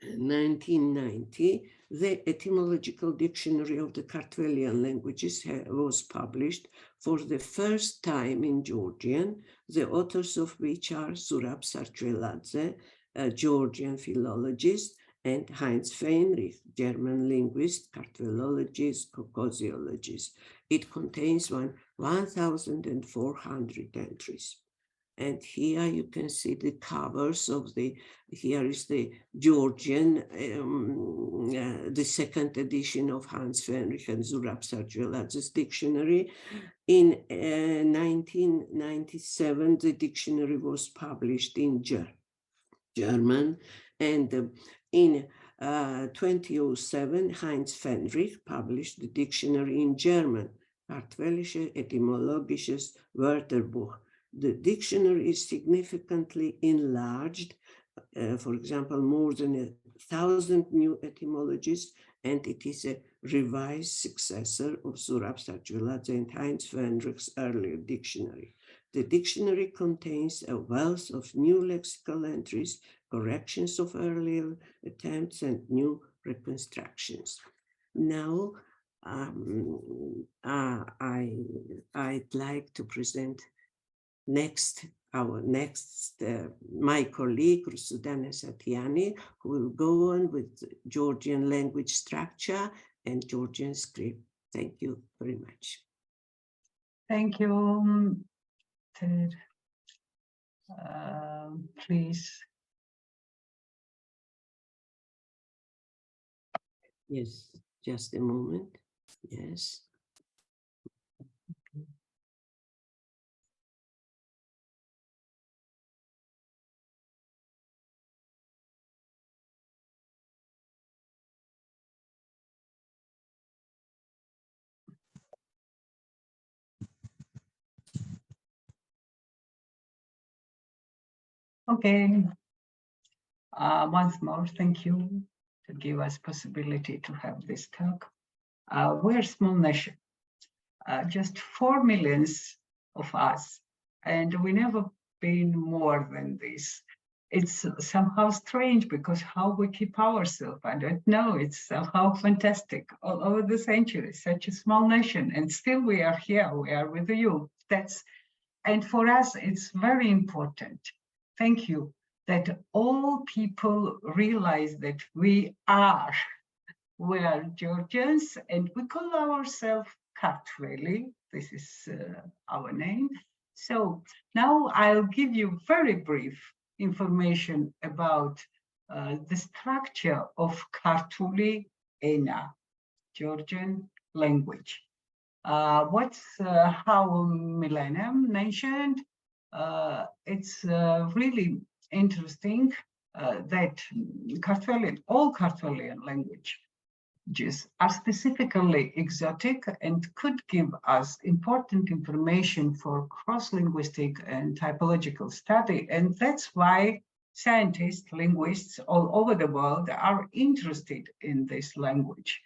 1990, the etymological dictionary of the Kartvelian languages was published for the first time in Georgian, the authors of which are Zurab Sarcheladze, a Georgian philologist, and Heinz Feinrich, German linguist, Kartvelologist, Caucasiologist. It contains 1,400 entries. And here you can see the covers of here is the Georgian, the second edition of Hans Fenrich and Zurab Sarcheladze's dictionary. In 1997, the dictionary was published in German, and in 2007, Heinz Fenrich published the dictionary in German, Kartvelische Etymologisches Wörterbuch. The dictionary is significantly enlarged, for example, more than 1,000 new etymologies, and it is a revised successor of Zurab Sarcheladze and Heinz Fenrich's earlier dictionary. The dictionary contains a wealth of new lexical entries, corrections of earlier attempts, and new reconstructions. Now, I'd like to present my colleague, Rusudana Satyani, who will go on with Georgian language structure and Georgian script. Thank you very much. Thank you, Ted. Please. Yes, just a moment. Yes. Okay. Once more, thank you to give us possibility to have this talk. We're a small nation, just 4 million of us, and we never been more than this. It's somehow strange because how we keep ourselves, I don't know, it's somehow fantastic. All over the centuries, such a small nation, and still we are here, we are with you. And for us, it's very important. Thank you, that all people realize that we are Georgians, and we call ourselves Kartveli. This is our name. So now I'll give you very brief information about the structure of Kartveli Ena, Georgian language. How Milena mentioned, it's really interesting that all Kartvelian languages are specifically exotic and could give us important information for cross-linguistic and typological study. And that's why scientists, linguists all over the world are interested in this language.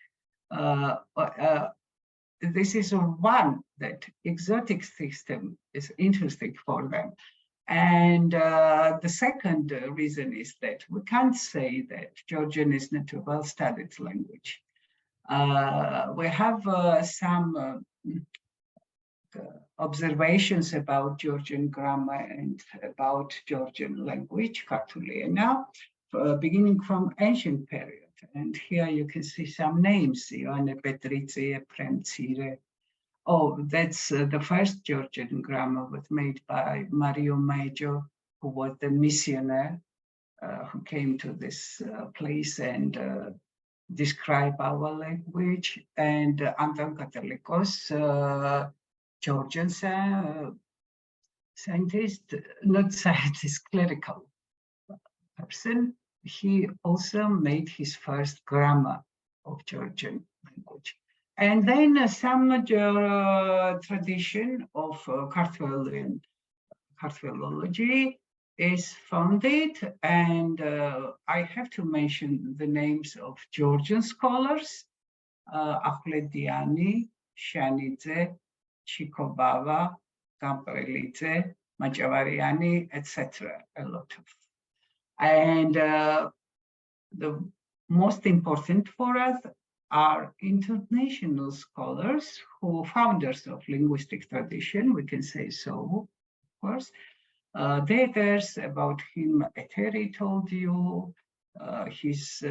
This is one that exotic system is interesting for them. And the second reason is that we can't say that Georgian is not a well-studied language. We have some observations about Georgian grammar and about Georgian language, Kartveliana, beginning from ancient period. And here you can see some names, Ioane Petriție, Premțire. Oh, that's the first Georgian grammar was made by Mario Major, who was the missionary who came to this place and describe our language. And Anton Katalikos, Georgian scientist, not scientist, clerical person, he also made his first grammar of Georgian language. And then some tradition of Kartvelology is founded, and I have to mention the names of Georgian scholars, Ahlediani, Shanidze, Chikobava, Gambrelidze, Majavariani, etc. A lot of. And the most important for us are international scholars who founders of linguistic tradition, we can say so, of course. There's about him, Eteri told you, his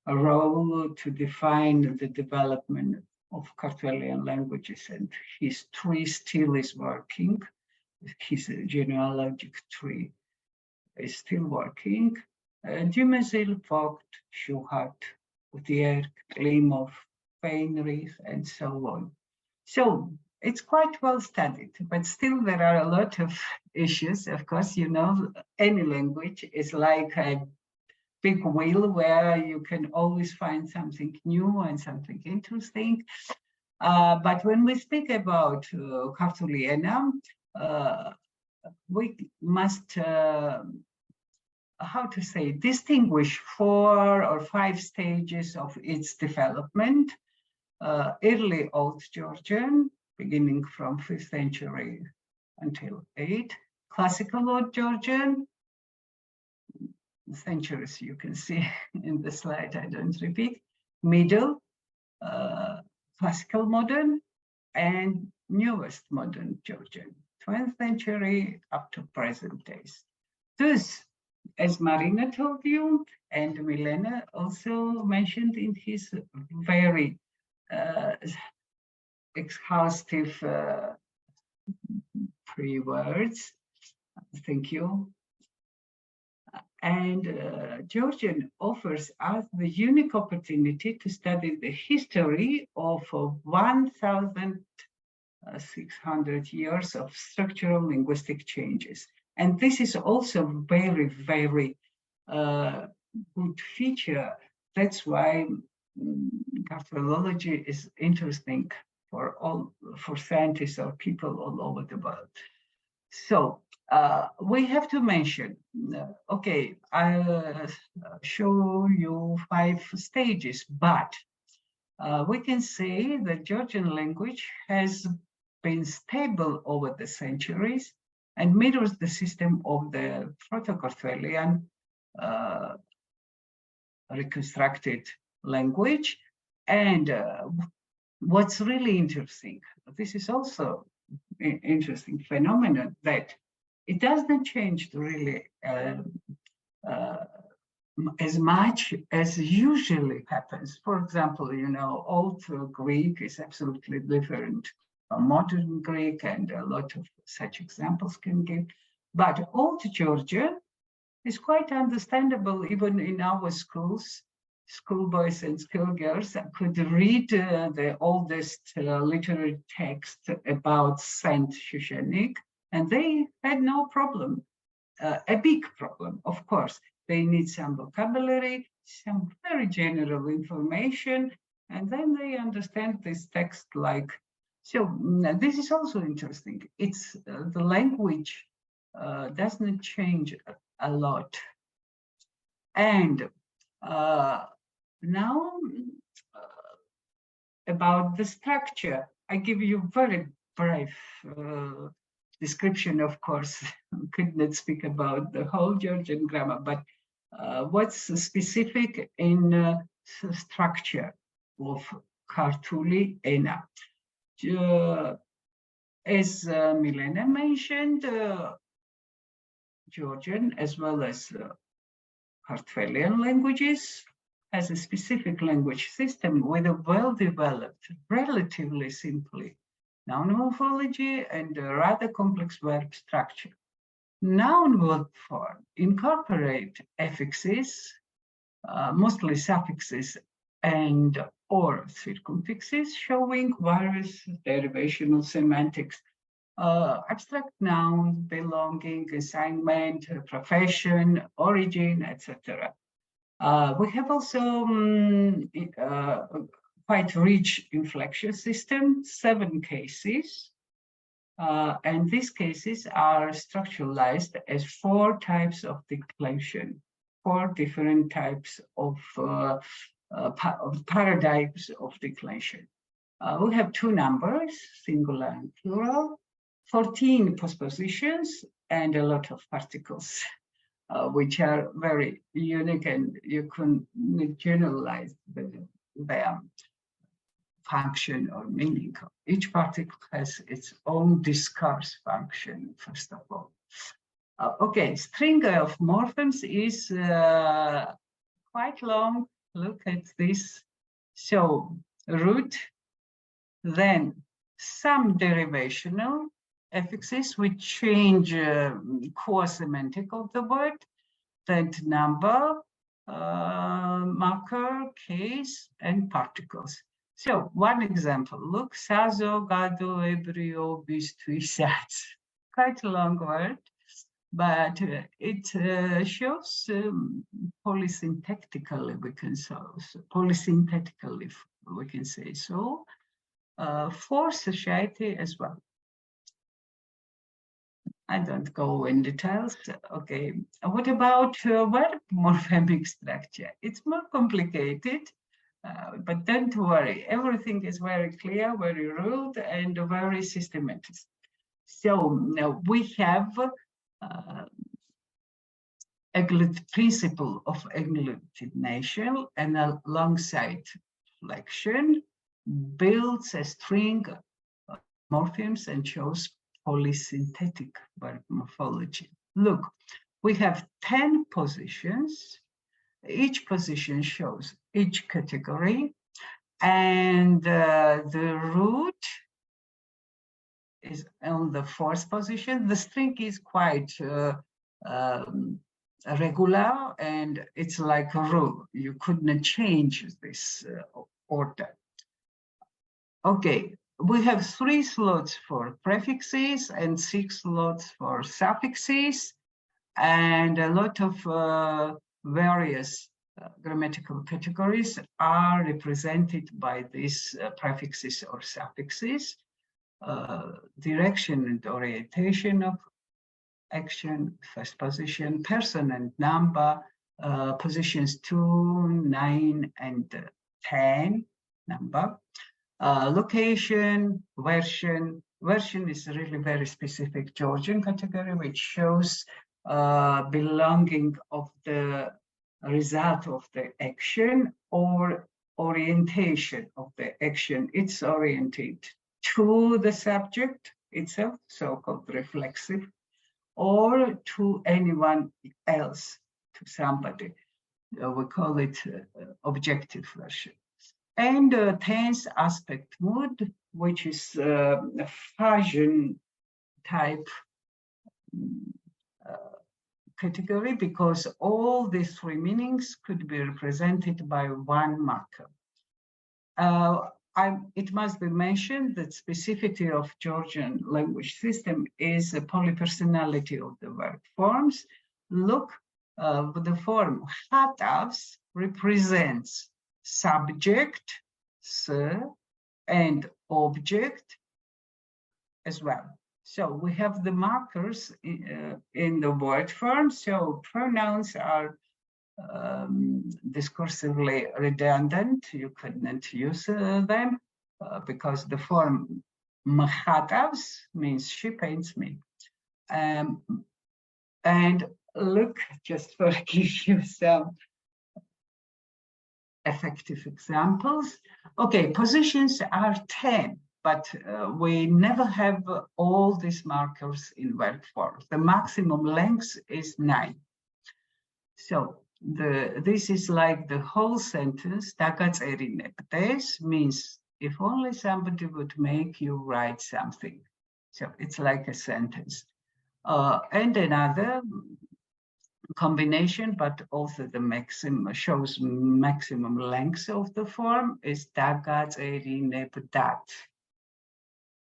role to define the development of Kartvelian languages, and his tree still is working. His genealogic tree is still working. Dimezil, Vogt, Schuhart, Utierk, Klimov, Feinrich, and so on. So it's quite well studied, but still there are a lot of issues. Of course, you know, any language is like a big wheel where you can always find something new and something interesting. But when we speak about Kartveliana, we must how to say, distinguish 4 or 5 stages of its development. Early Old Georgian, beginning from 5th century until 8. Classical Old Georgian, centuries you can see in the slide, I don't repeat. Middle, Classical Modern, and newest Modern Georgian, 12th century up to present days. Thus, as Marina told you, and Milena also mentioned in his very exhaustive 3 words, thank you. And Georgian offers us the unique opportunity to study the history of 1,600 years of structural linguistic changes. And this is also very, very good feature. That's why archaeology is interesting for scientists or people all over the world. So we have to mention, okay, I'll show you 5 stages, but we can say that Georgian language has been stable over the centuries and mirrors the system of the Proto-Kartvelian reconstructed language. And what's really interesting, this is also an interesting phenomenon, that it doesn't change really as much as usually happens. For example, you know, Old Greek is absolutely different from modern Greek, and a lot of such examples can give. But Old Georgian is quite understandable even in our schools. Schoolboys and schoolgirls could read the oldest literary text about Saint Shushanik, and they had no problem. A big problem, of course. They need some vocabulary, some very general information, and then they understand this text like. So this is also interesting. It's the language doesn't change a lot. And now about the structure, I give you very brief description, of course. Could not speak about the whole Georgian grammar, but what's specific in the structure of Kartveli Ena. As Milena mentioned, Georgian as well as Kartvelian languages has a specific language system with a well-developed, relatively simply noun morphology and a rather complex verb structure. Noun verb form incorporate affixes, mostly suffixes, and or circumfixes, showing various derivational semantics. Abstract nouns, belonging, assignment, profession, origin, etc. We have also quite rich inflection system, 7 cases. And these cases are structuralized as 4 types of declension, 4 different types of paradigms of declension. We have 2 numbers, singular and plural, 14 postpositions, and a lot of particles, which are very unique, and you can generalize their function or meaning. Each particle has its own discourse function, first of all. Okay, string of morphemes is quite long. Look at this. So root, then some derivational affixes which change core semantic of the word, then number, marker, case, and particles. So one example, look, sazo, gado, ebrio, bistuisat. Quite a long word, but it shows polysyntactically, we can say so, for satiety as well. I don't go in details. Okay, what about verb morphemic structure? It's more complicated, but don't worry. Everything is very clear, very ruled, and very systematic. So now we have principle of agglutination, and alongside flexion builds a string of morphemes and shows polysynthetic verb morphology. Look, we have 10 positions. Each position shows each category, and the root is on the 4th position. The string is quite regular, and it's like a rule. You couldn't change this order. Okay, we have 3 slots for prefixes and 6 slots for suffixes, and a lot of various grammatical categories are represented by these prefixes or suffixes. Direction and orientation of action, first position, person and number, positions 2, 9, and 10, number. Location, version. Version is really very specific Georgian category, which shows belonging of the result of the action or orientation of the action. It's oriented to the subject itself, so-called reflexive, or to anyone else, to somebody. We call it objective version. And tense aspect mood, which is a fusion type category, because all these 3 meanings could be represented by one marker. It must be mentioned that specificity of Georgian language system is a polypersonality of the verb forms. Look, the form hatavs represents subject, sir, and object as well. So we have the markers in the word form. So pronouns are discursively redundant. You couldn't use them because the form mhatavs means she paints me. And look, just for give you some effective examples. Okay, positions are 10, but we never have all these markers in verb form. The maximum length is 9. So this is like the whole sentence. Dialects means if only somebody would make you write something. So it's like a sentence. And another combination, but also the maximum shows maximum length of the form is Dialects.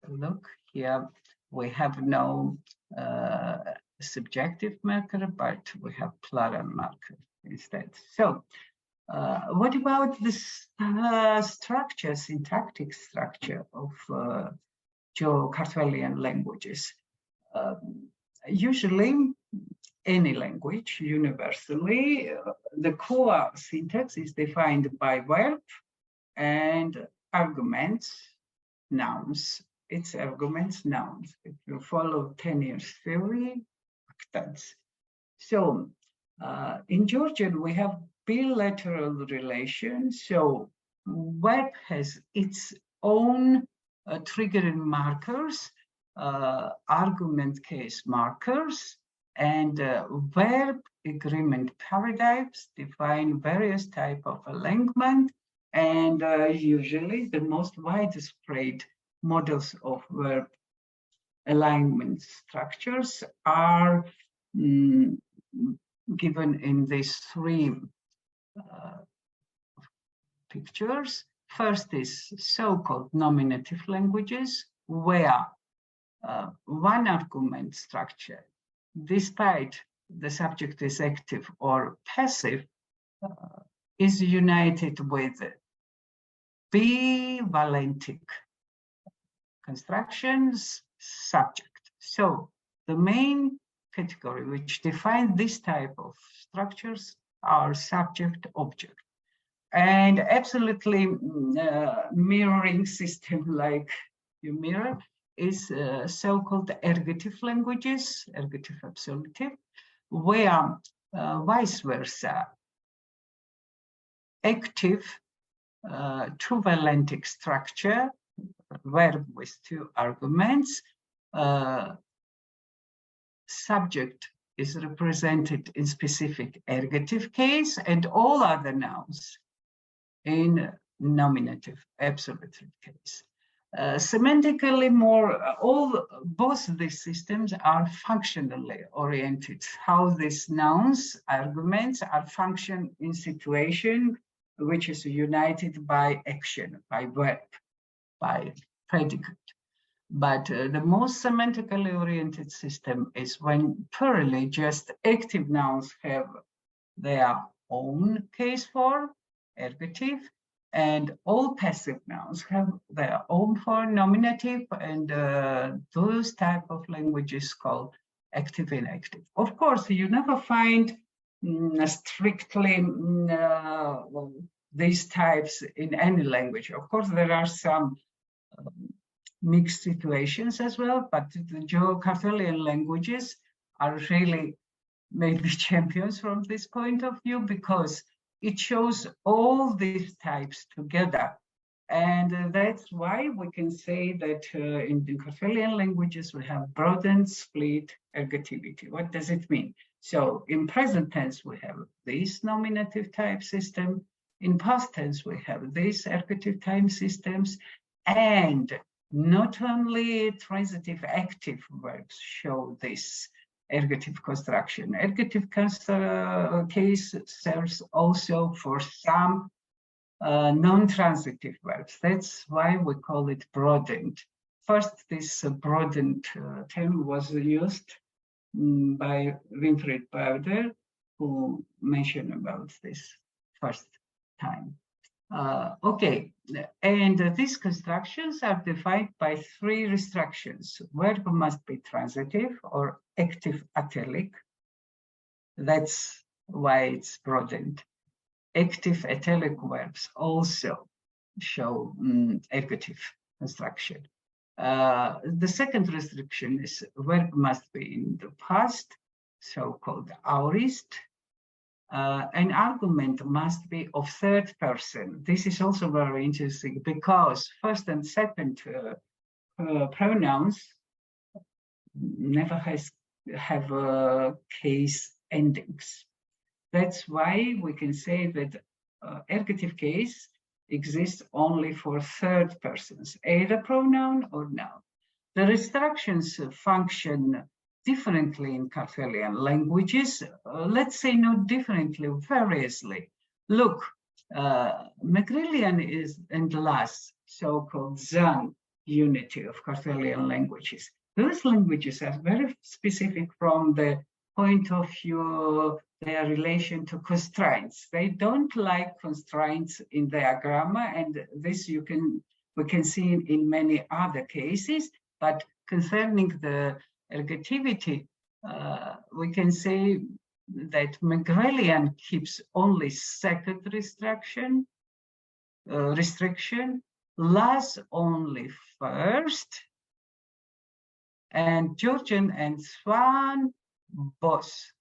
Look here, we have no subjective marker, but we have plural marker instead. So what about this structure, syntactic structure of Kartvelian languages? Usually, any language, universally, the core syntax is defined by verb and arguments, nouns. It's arguments, nouns. If you follow 10 years theory, actants. So in Georgian, we have bilateral relations. So verb has its own triggering markers, argument case markers, and verb agreement paradigms define various types of alignment, and usually the most widespread models of verb alignment structures are given in these 3 pictures. First is so-called nominative languages, where one argument structure, despite the subject is active or passive, is united with bivalentic constructions subject. So the main category which define this type of structures are subject object, and absolutely mirroring system like you mirror is so-called ergative languages, ergative absolutive, where vice versa, active two-valentic structure, verb with two arguments, subject is represented in specific ergative case, and all other nouns in nominative absolutive case. Semantically both these systems are functionally oriented, how these nouns, arguments are function in situation which is united by action, by verb, by predicate. But the most semantically oriented system is when purely just active nouns have their own case form, ergative, and all passive nouns have their own form, nominative, and those type of languages called active and inactive. Of course, you never find strictly these types in any language. Of course, there are some mixed situations as well, but the Kartvelian languages are really maybe champions from this point of view, because it shows all these types together. And that's why we can say that in the Kartvelian languages, we have broadened split ergativity. What does it mean? So in present tense, we have this nominative type system. In past tense, we have these ergative type systems. And not only transitive active verbs show this ergative construction. Ergative case serves also for some non-transitive verbs. That's why we call it broadened. First, this broadened term was used by Winfried Bauder, who mentioned about this first time. Okay, and these constructions are defined by three restrictions. Verb must be transitive or active atelic. That's why it's broadened. Active atelic verbs also show ergative construction. The second restriction is verb must be in the past, so-called aorist. An argument must be of third person. This is also very interesting because first and second pronouns never have case endings. That's why we can say that ergative case exists only for third persons, either pronoun or noun. The restrictions function differently in Kartvelian languages, let's say not differently, variously. Look, Megrelian is and last so-called Zan unity of Kartvelian languages. Those languages are very specific from the point of view their relation to constraints. They don't like constraints in their grammar, and this we can see in many other cases. But concerning the ergativity, we can say that Megrelian keeps only second restriction, Laz only first, and Georgian and Swan both,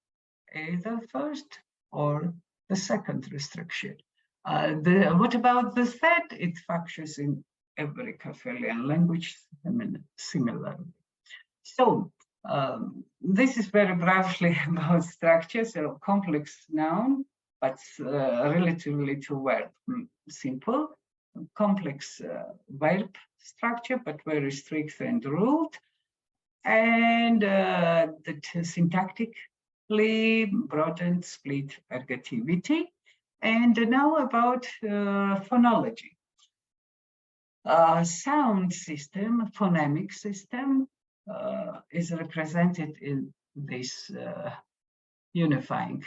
either first or the second restriction. What about the third? It functions in every Kartvelian language similarly. So this is very briefly about structure. So complex noun, but relatively to verb, simple. Complex verb structure, but very strict and ruled. And the syntactically broadened split ergativity. And now about phonology. Sound system, phonemic system, is represented in this unifying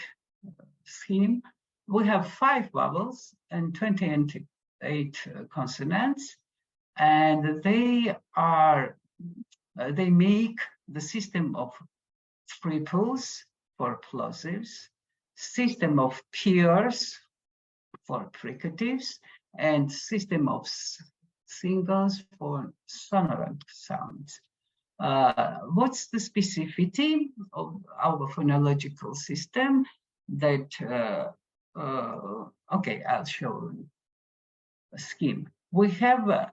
scheme. We have 5 vowels and 28 consonants, and they make the system of triples for plosives, system of pairs for fricatives, and system of singles for sonorant sounds. What's the specificity of our phonological system? That okay, I'll show a scheme. We have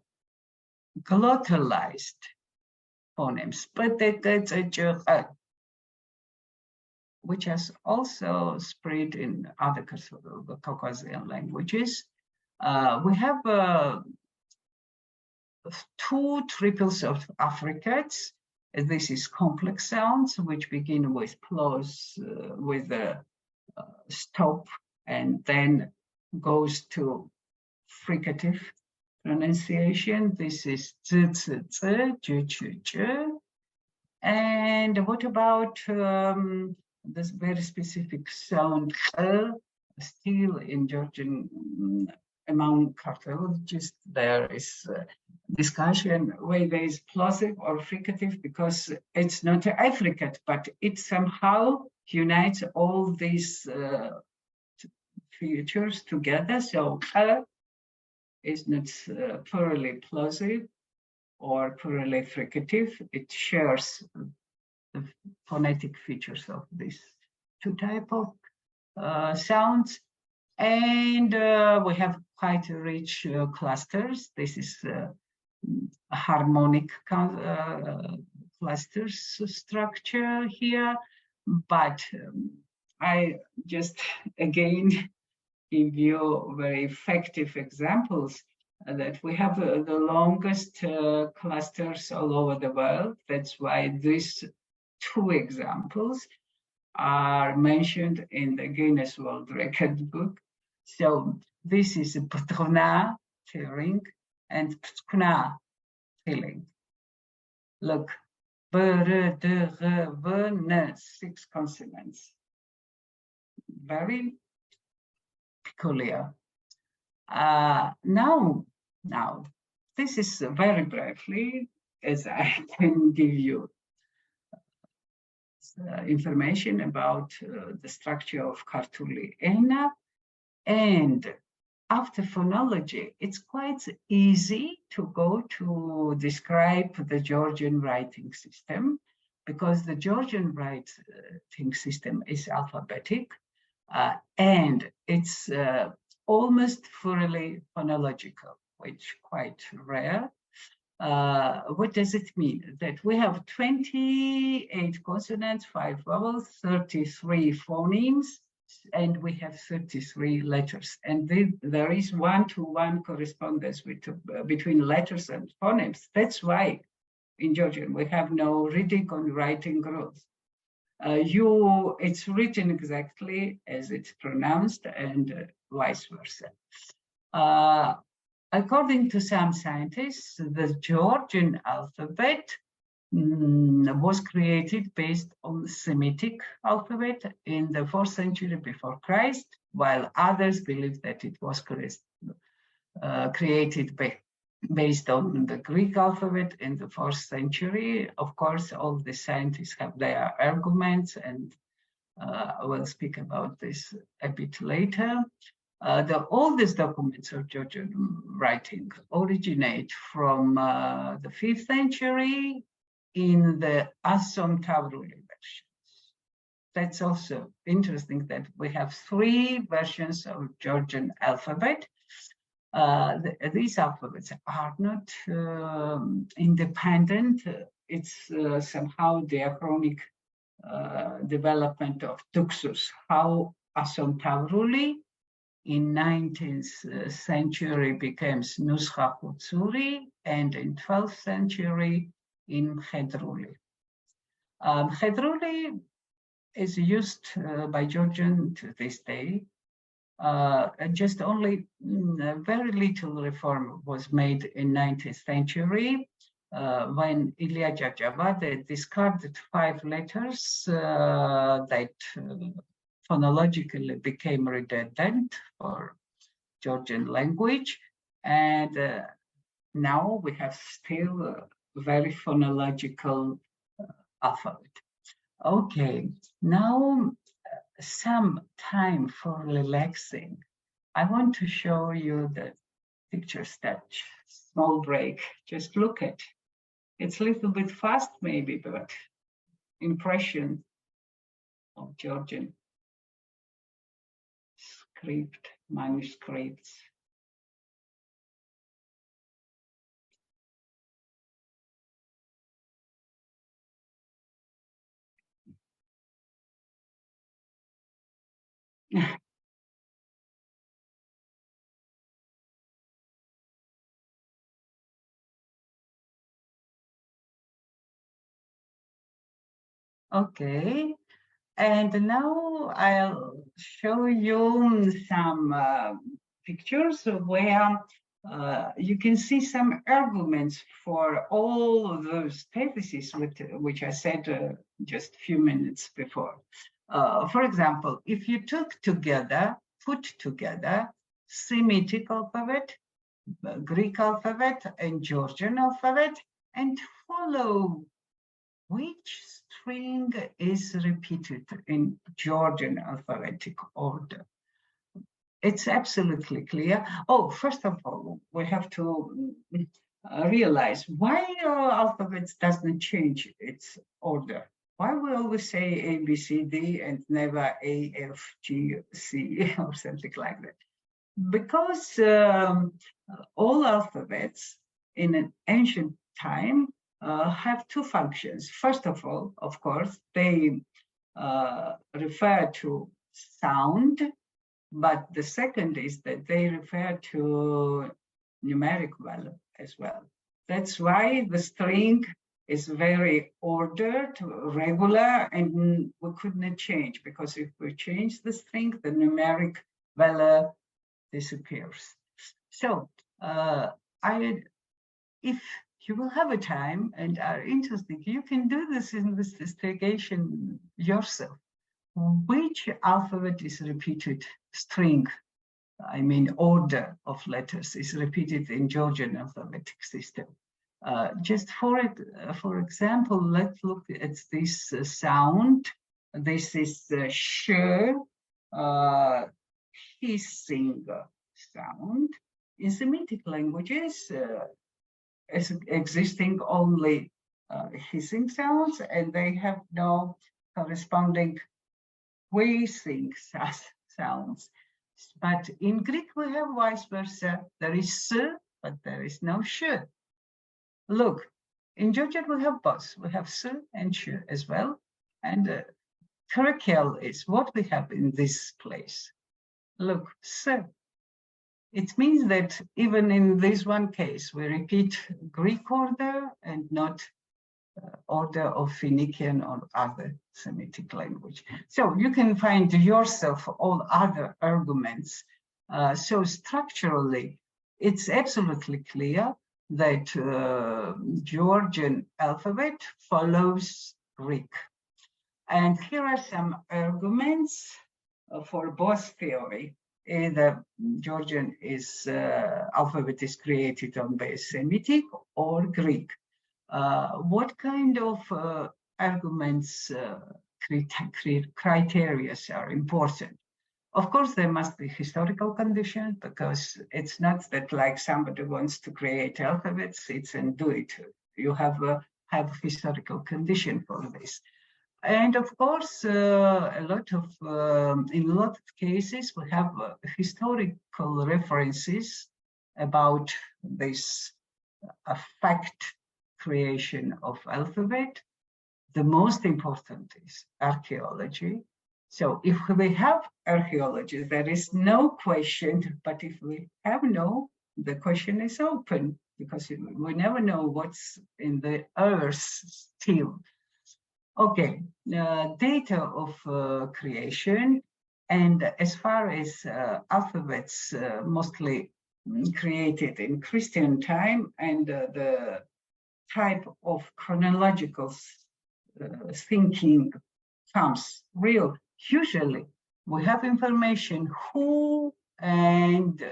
glottalized phonemes, which has also spread in other Caucasian languages. We have two triples of affricates. This is complex sounds, which begin with close, with a stop, and then goes to fricative pronunciation. This is z, z, z, j, j, j. And what about this very specific sound still in Georgian? Among cartologists, there is discussion whether it's plosive or fricative, because it's not an affricate, but it somehow unites all these features together. So is not purely plosive or purely fricative. It shares the phonetic features of these two types of sounds. And we have quite rich clusters. This is harmonic clusters structure here, but I just again give you very effective examples that we have the longest clusters all over the world. That's why these two examples are mentioned in the Guinness World Record book. So this is Ptrna filling and Ptkna filling. Look, B, R, D, R, V, N, 6 consonants. Very peculiar. Now, this is very briefly, as I can give you information about the structure of Kartuli Ena. And after phonology, it's quite easy to go to describe the Georgian writing system, because the Georgian writing system is alphabetic and it's almost fully phonological, which is quite rare. What does it mean? That we have 28 consonants, 5 vowels, 33 phonemes, and we have 33 letters. And there is one-to-one correspondence between letters and phonemes. That's why in Georgian we have no reading and writing rules. It's written exactly as it's pronounced, and vice versa. According to some scientists, the Georgian alphabet was created based on the Semitic alphabet in the 4th century before Christ, while others believe that it was created based on the Greek alphabet in the 4th century. Of course, all the scientists have their arguments, and we'll speak about this a bit later. The oldest documents of Georgian writing originate from the 5th century in the Asomtavruli versions. That's also interesting that we have 3 versions of Georgian alphabet. These alphabets are not independent. It's somehow diachronic development of Tuxus, how Asomtavruli in 19th century becomes Nuskha Khutsuri, and in 12th century in Mkhedruli. Mkhedruli is used by Georgian to this day. Just only very little reform was made in 19th century when Ilya Jajavade discarded 5 letters that phonologically became redundant for Georgian language, and now we have still a very phonological alphabet. Okay, now some time for relaxing. I want to show you the pictures that small break. Just look at. It's a little bit fast maybe, but impression of Georgian manuscripts. Okay, and now I'll show you some pictures where you can see some arguments for all of those theses which I said just a few minutes before. For example, if you put together Semitic alphabet, Greek alphabet, and Georgian alphabet, and follow which string is repeated in Georgian alphabetic order. It's absolutely clear. Oh, first of all, we have to realize why our alphabet doesn't change its order. Why we always say A, B, C, D and never A, F, G, C or something like that? Because all alphabets in an ancient time have two functions. First of all, of course, they refer to sound, but the second is that they refer to numeric value as well. That's why the string is very ordered, regular, and we couldn't change, because if we change the string, the numeric value disappears. So if you will have a time and are interested, you can do this investigation yourself. Which alphabet is repeated string, I mean order of letters, is repeated in Georgian alphabetic system? Just for example, let's look at this sound. This is the sh, hissing sound. In Semitic languages, is existing only hissing sounds, and they have no corresponding wheezing sounds. But in Greek, we have vice versa. There is s, but there is no sh. Look, in Georgian, we have both. We have s and sh as well. And curricle is what we have in this place. Look, s. It means that even in this one case, we repeat Greek order and not order of Phoenician or other Semitic language. So you can find yourself all other arguments. So structurally, it's absolutely clear that Georgian alphabet follows Greek. And here are some arguments for both theory. Either Georgian alphabet is created on base Semitic or Greek. What kind of arguments, criteria are important? Of course, there must be historical conditions, because it's not that like somebody wants to create alphabets, it's and do it. You have a historical condition for this. And of course, in a lot of cases, we have historical references about this fact creation of alphabet. The most important is archaeology. So if we have archaeology, there is no question, but if we have no, the question is open, because we never know what's in the earth still. Okay, data of creation, and as far as alphabets mostly created in Christian time, and the type of chronological thinking comes real. Usually we have information who and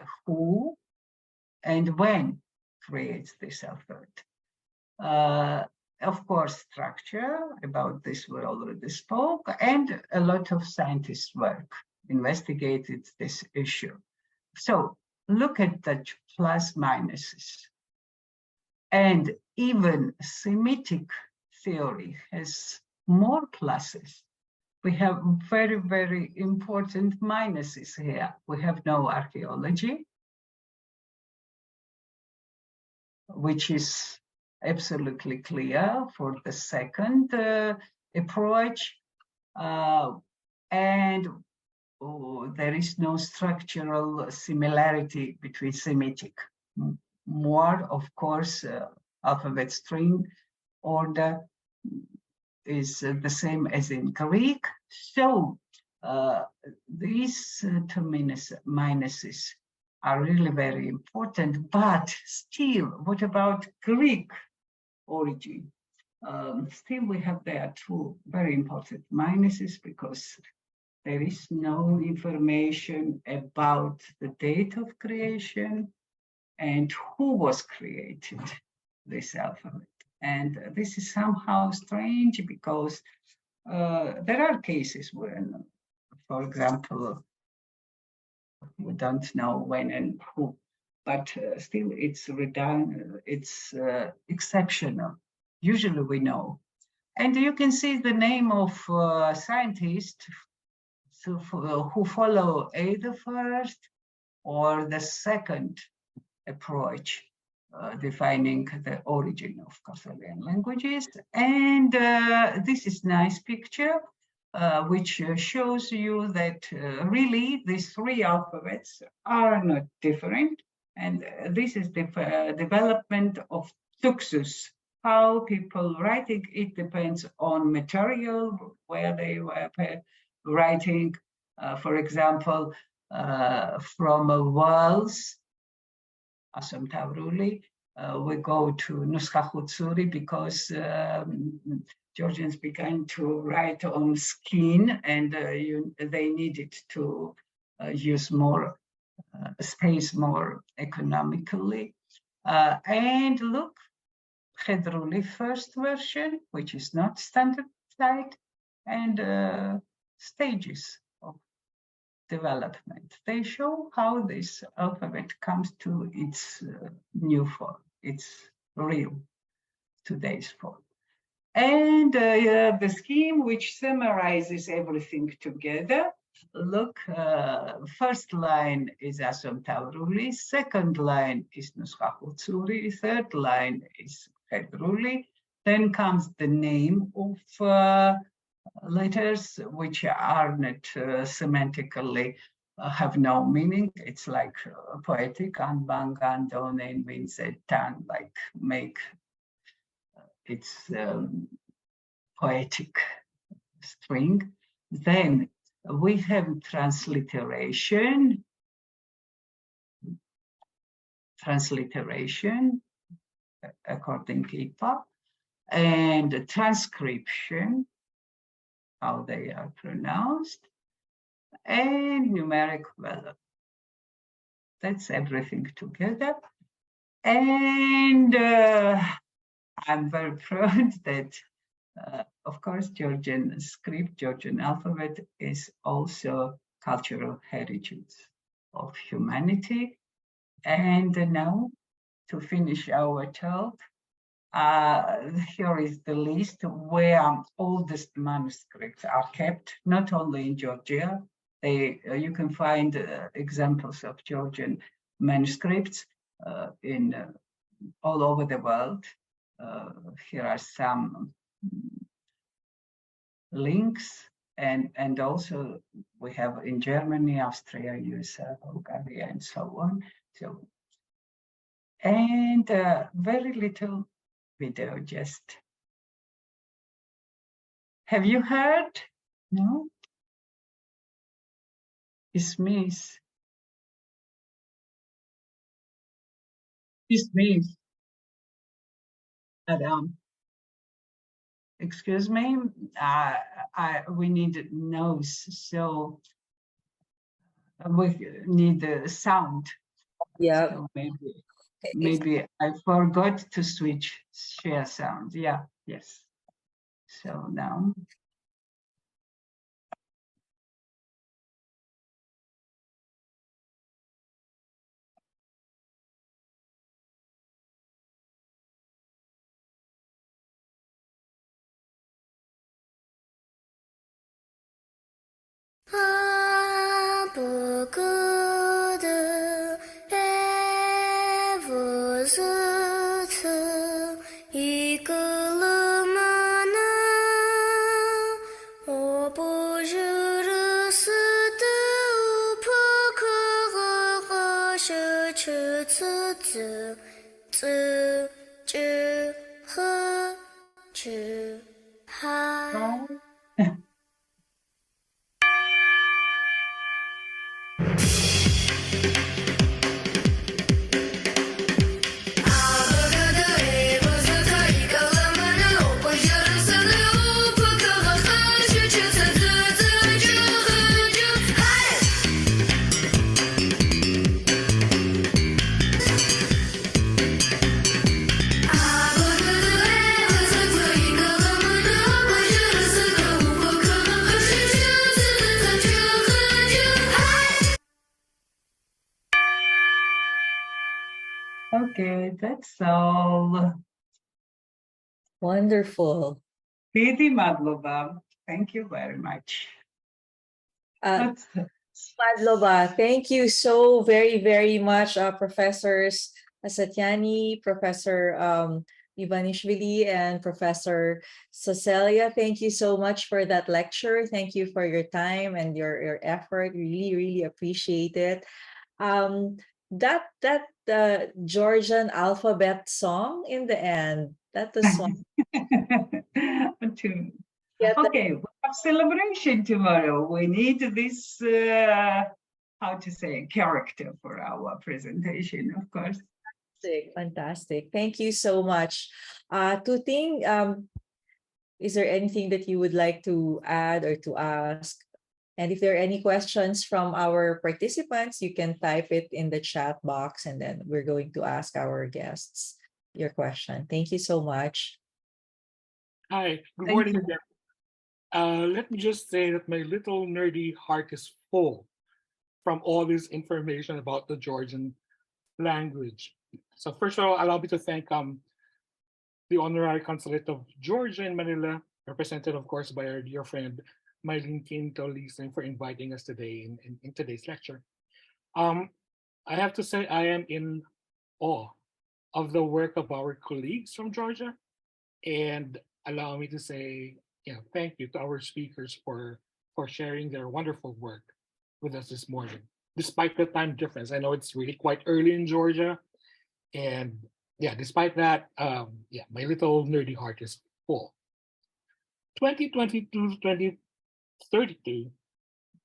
when creates this alphabet. Of course, structure, about this we already spoke, and a lot of scientists' work investigated this issue. So look at the plus minuses. And even Semitic theory has more pluses. We have very, very important minuses here. We have no archaeology, which is absolutely clear for the second approach. And there is no structural similarity between Semitic. More, of course, alphabet string order is the same as in Greek. So these two minuses are really very important, but still, what about Greek origin? Still, we have there two very important minuses because there is no information about the date of creation and who was created this alphabet. And this is somehow strange because there are cases when, for example, we don't know when and who, but still it's exceptional. Usually we know. And you can see the name of scientists who follow either first or the second approach, defining the origin of Karthalian languages. And this is nice picture, which shows you that really these three alphabets are not different. And this is the development of tuxus. How people writing, it depends on material, where they were writing. For example, from Wales, Asam Tavruli, we go to Nuskha Khutsuri because Georgians began to write on skin and they needed to use more space more economically. And look, Khedruli first version, which is not standardized, and stages of development. They show how this alphabet comes to its new form, its real today's form. And the scheme which summarizes everything together. Look, first line is Asam Tavruli, second line is Nuskha Khutsuri, third line is Khedruli. Then comes the name of letters which are not semantically have no meaning. It's like poetic. Anbangandonen means a tongue, like make. It's poetic string. Then we have transliteration according to IPA, and transcription, how they are pronounced, and numeric value. That's everything together. And I'm very proud that, of course, Georgian script, Georgian alphabet is also cultural heritage of humanity. And now, to finish our talk, here is the list where oldest manuscripts are kept, not only in Georgia. You can find examples of Georgian manuscripts in all over the world. Here are some links, and also we have in Germany, Austria, USA, Bulgaria, and so on. So, and very little video, just. Have you heard? No? Dismiss. Dismiss. Adam. Excuse me, we need nose, so we need the sound. Yeah. So maybe I forgot to switch share sound. Yeah, yes. So now. Okay, that's all. Wonderful. Piti Madloba, thank you very much. Uh, Madloba, thank you so very, very much, Professors Satyani, Professor Ivanishvili, and Professor Cecilia. Thank you so much for that lecture. Thank you for your time and your effort. Really, really appreciate it. That Georgian alphabet song in the end, that the song. Okay, we have celebration tomorrow. We need this, how to say, character for our presentation, of course. Fantastic. Thank you so much. Tuting, is there anything that you would like to add or to ask? And if there are any questions from our participants, you can type it in the chat box and then we're going to ask our guests your question. Thank you so much. Hi, good morning again. Let me just say that my little nerdy heart is full from all this information about the Georgian language. So first of all, allow me to thank the Honorary Consulate of Georgia in Manila, represented of course by our dear friend Mylene Quinto Leasing, for inviting us today in today's lecture. I have to say I am in awe of the work of our colleagues from Georgia, and allow me to say, thank you to our speakers for sharing their wonderful work with us this morning. Despite the time difference, I know it's really quite early in Georgia, and despite that, my little nerdy heart is full. 2022-2032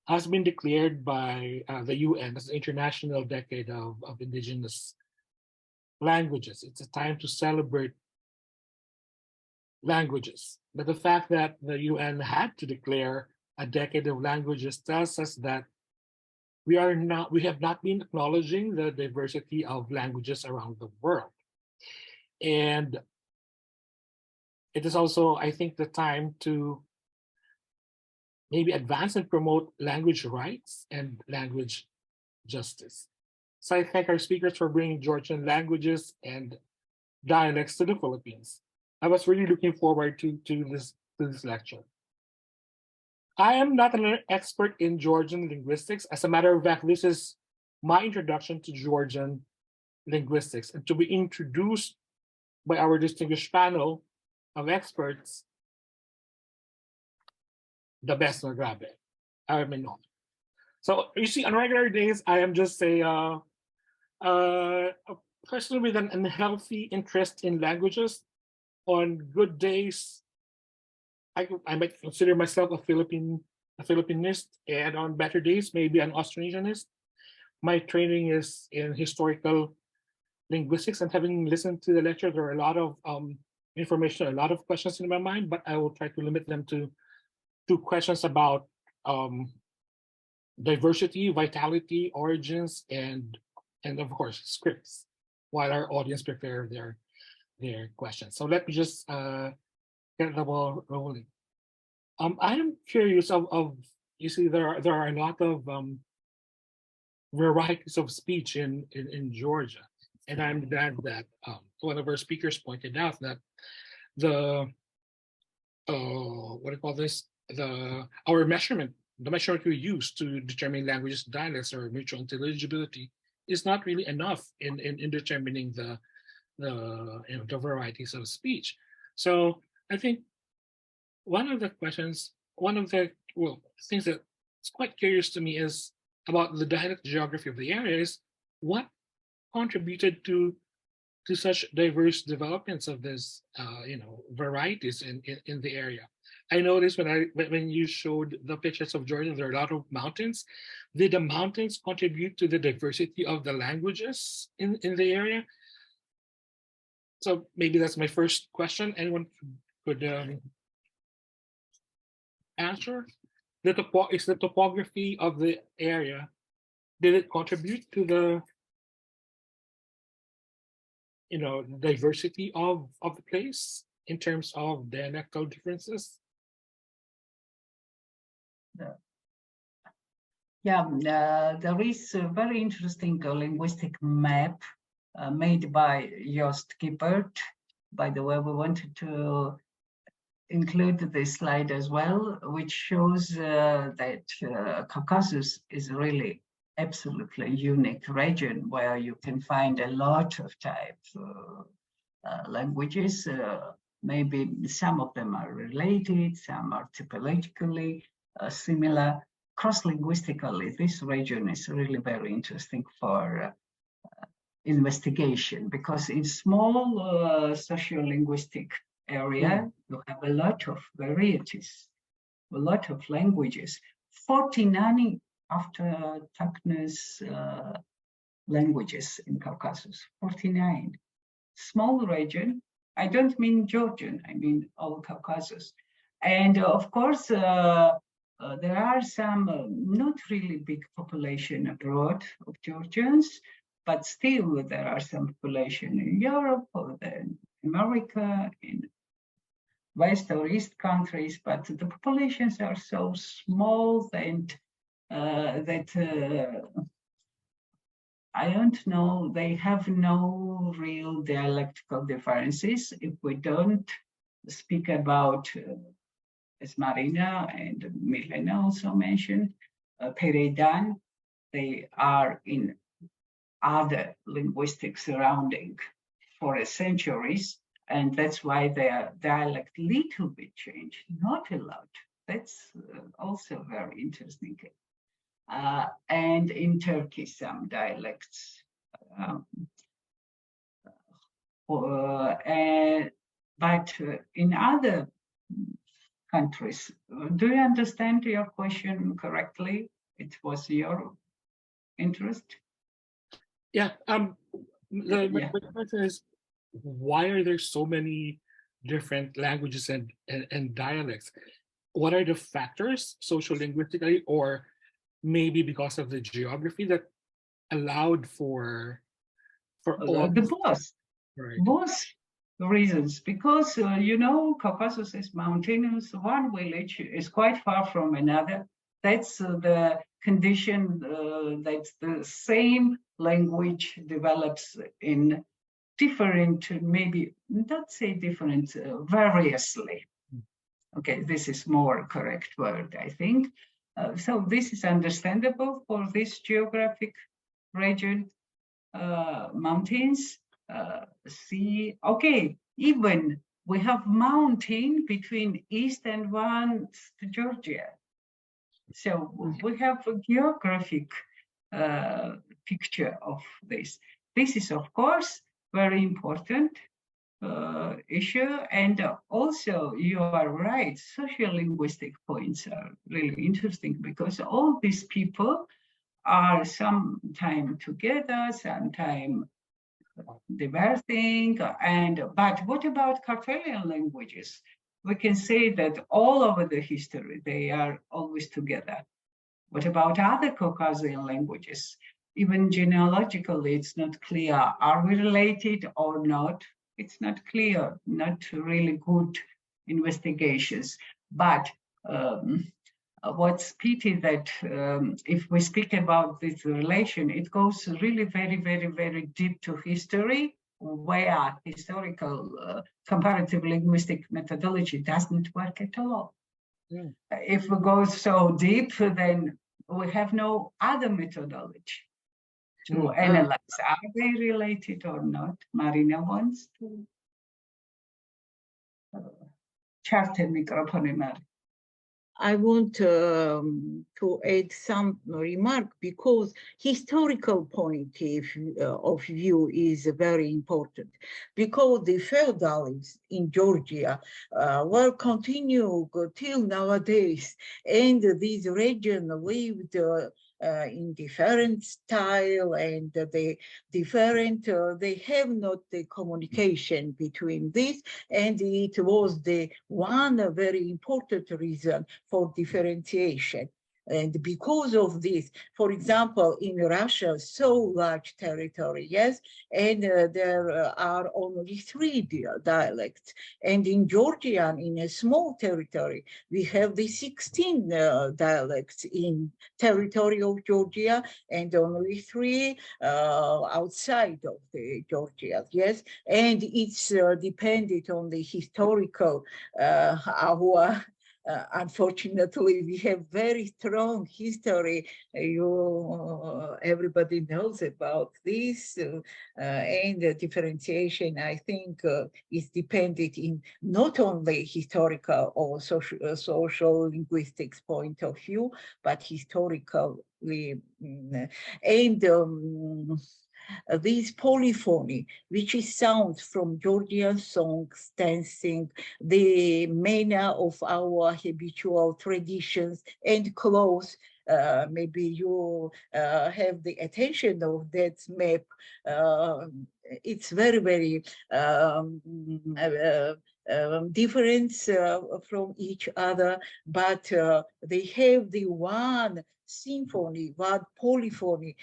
has been declared by the UN as the International Decade of Indigenous Languages. It's a time to celebrate languages. But the fact that the UN had to declare a decade of languages tells us that we have not been acknowledging the diversity of languages around the world. And it is also, I think, the time to maybe advance and promote language rights and language justice. So I thank our speakers for bringing Georgian languages and dialects to the Philippines. I was really looking forward to this lecture. I am not an expert in Georgian linguistics. As a matter of fact, this is my introduction to Georgian linguistics, and to be introduced by our distinguished panel of experts, the best na grabe. I mean, no. So you see, on regular days, I am just a person with an unhealthy interest in languages. On good days, I might consider myself a Filipinist, and on better days, maybe an Austronesianist. My training is in historical linguistics, and having listened to the lecture, there are a lot of information, a lot of questions in my mind, but I will try to limit them to two questions about diversity, vitality, origins, and of course scripts, while our audience prepare their questions. So let me just get the ball rolling. I am curious of you see there are a lot of varieties of speech in Georgia, and I'm glad that one of our speakers pointed out that the what do you call this, our measurement the majority we use to determine languages, dialects, or mutual intelligibility is not really enough in determining the the varieties of speech. So I think one of the things that's quite curious to me is about the dialect geography of the area is what contributed to such diverse developments of this varieties in the area. I noticed when you showed the pictures of Georgia, there are a lot of mountains. Did the mountains contribute to the diversity of the languages in the area? So maybe that's my first question. Anyone could answer? Is the topography of the area, did it contribute to the diversity of the place in terms of dialectal differences? Yeah, there is a very interesting linguistic map made by Joost Kippert. By the way, we wanted to include this slide as well, which shows that Caucasus is really absolutely unique region where you can find a lot of types languages. Maybe some of them are related, some are typologically similar. Cross-linguistically, this region is really very interesting for investigation, because in small socio-linguistic area, you have a lot of varieties, a lot of languages. 49 after Tacna's languages in Caucasus, 49. Small region, I don't mean Georgian, I mean all Caucasus. And of course, there are some not really big population abroad of Georgians, but still there are some population in Europe or in America, in West or East countries, but the populations are so small that I don't know, they have no real dialectical differences. If we don't speak about, as Marina and Milena also mentioned, Pereidan, they are in other linguistic surrounding for centuries, and that's why their dialect little bit changed, not a lot. That's also very interesting. And in Turkey, some dialects. But in other countries, do you understand your question correctly? It was your interest? Yeah. My question is, why are there so many different languages and dialects? What are the factors, sociolinguistically, or maybe because of the geography, that allowed for all both reasons? Because Caucasus is mountainous. One village is quite far from another. That's the condition that the same language develops in different, maybe not say different, variously. Okay, this is more correct word, I think. So this is understandable for this geographic region, mountains, sea. Okay, even we have mountain between East and West Georgia. So we have a geographic picture of this. This is, of course, very important issue. And also, you are right, social-linguistic points are really interesting, because all these people are sometime together, sometime diversing. But what about Kartvelian languages? We can say that all over the history, they are always together. What about other Caucasian languages? Even genealogically, it's not clear. Are we related or not? It's not clear, not really good investigations. But what's pity that if we speak about this relation, it goes really very, very, very deep to history, where historical comparative linguistic methodology doesn't work at all. Mm. If we go so deep, then we have no other methodology to analyze. Are they related or not? Marina wants to. Charte microphone, Mari. I want to add some remark because historical point of view is very important, because the feudalism in Georgia will continue till nowadays, and this region lived in different style, and they different, they have not the communication between this, and it was the one very important reason for differentiation. And because of this, for example, in Russia, so large territory, yes, and there are only 3 dialects. And in Georgian, in a small territory, we have the 16 dialects in territory of Georgia, and only 3 outside of the Georgia, yes. And it's dependent on the historical, unfortunately, we have very strong history. Everybody knows about this, and the differentiation, I think, is dependent in not only historical or social linguistics point of view, but historically, and this polyphony, which is sound from Georgian songs, dancing, the manner of our habitual traditions and clothes. Maybe you have the attention of that map. It's very, very different from each other, but they have the one symphony, one polyphony,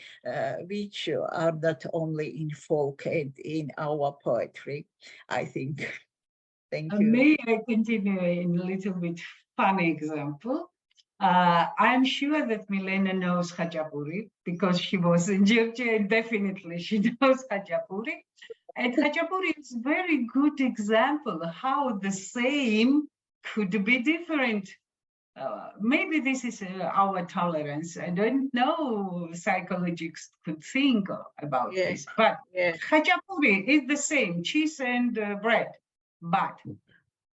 which are not only in folk and in our poetry, I think. Thank you. May I continue in a little bit funny example? I'm sure that Milena knows Khachapuri because she was in Georgia, and definitely she knows Khachapuri. And Khachapuri is a very good example how the same could be different. Maybe this is our tolerance. I don't know psychologists could think about this, but Khachapuri is the same, cheese and bread, but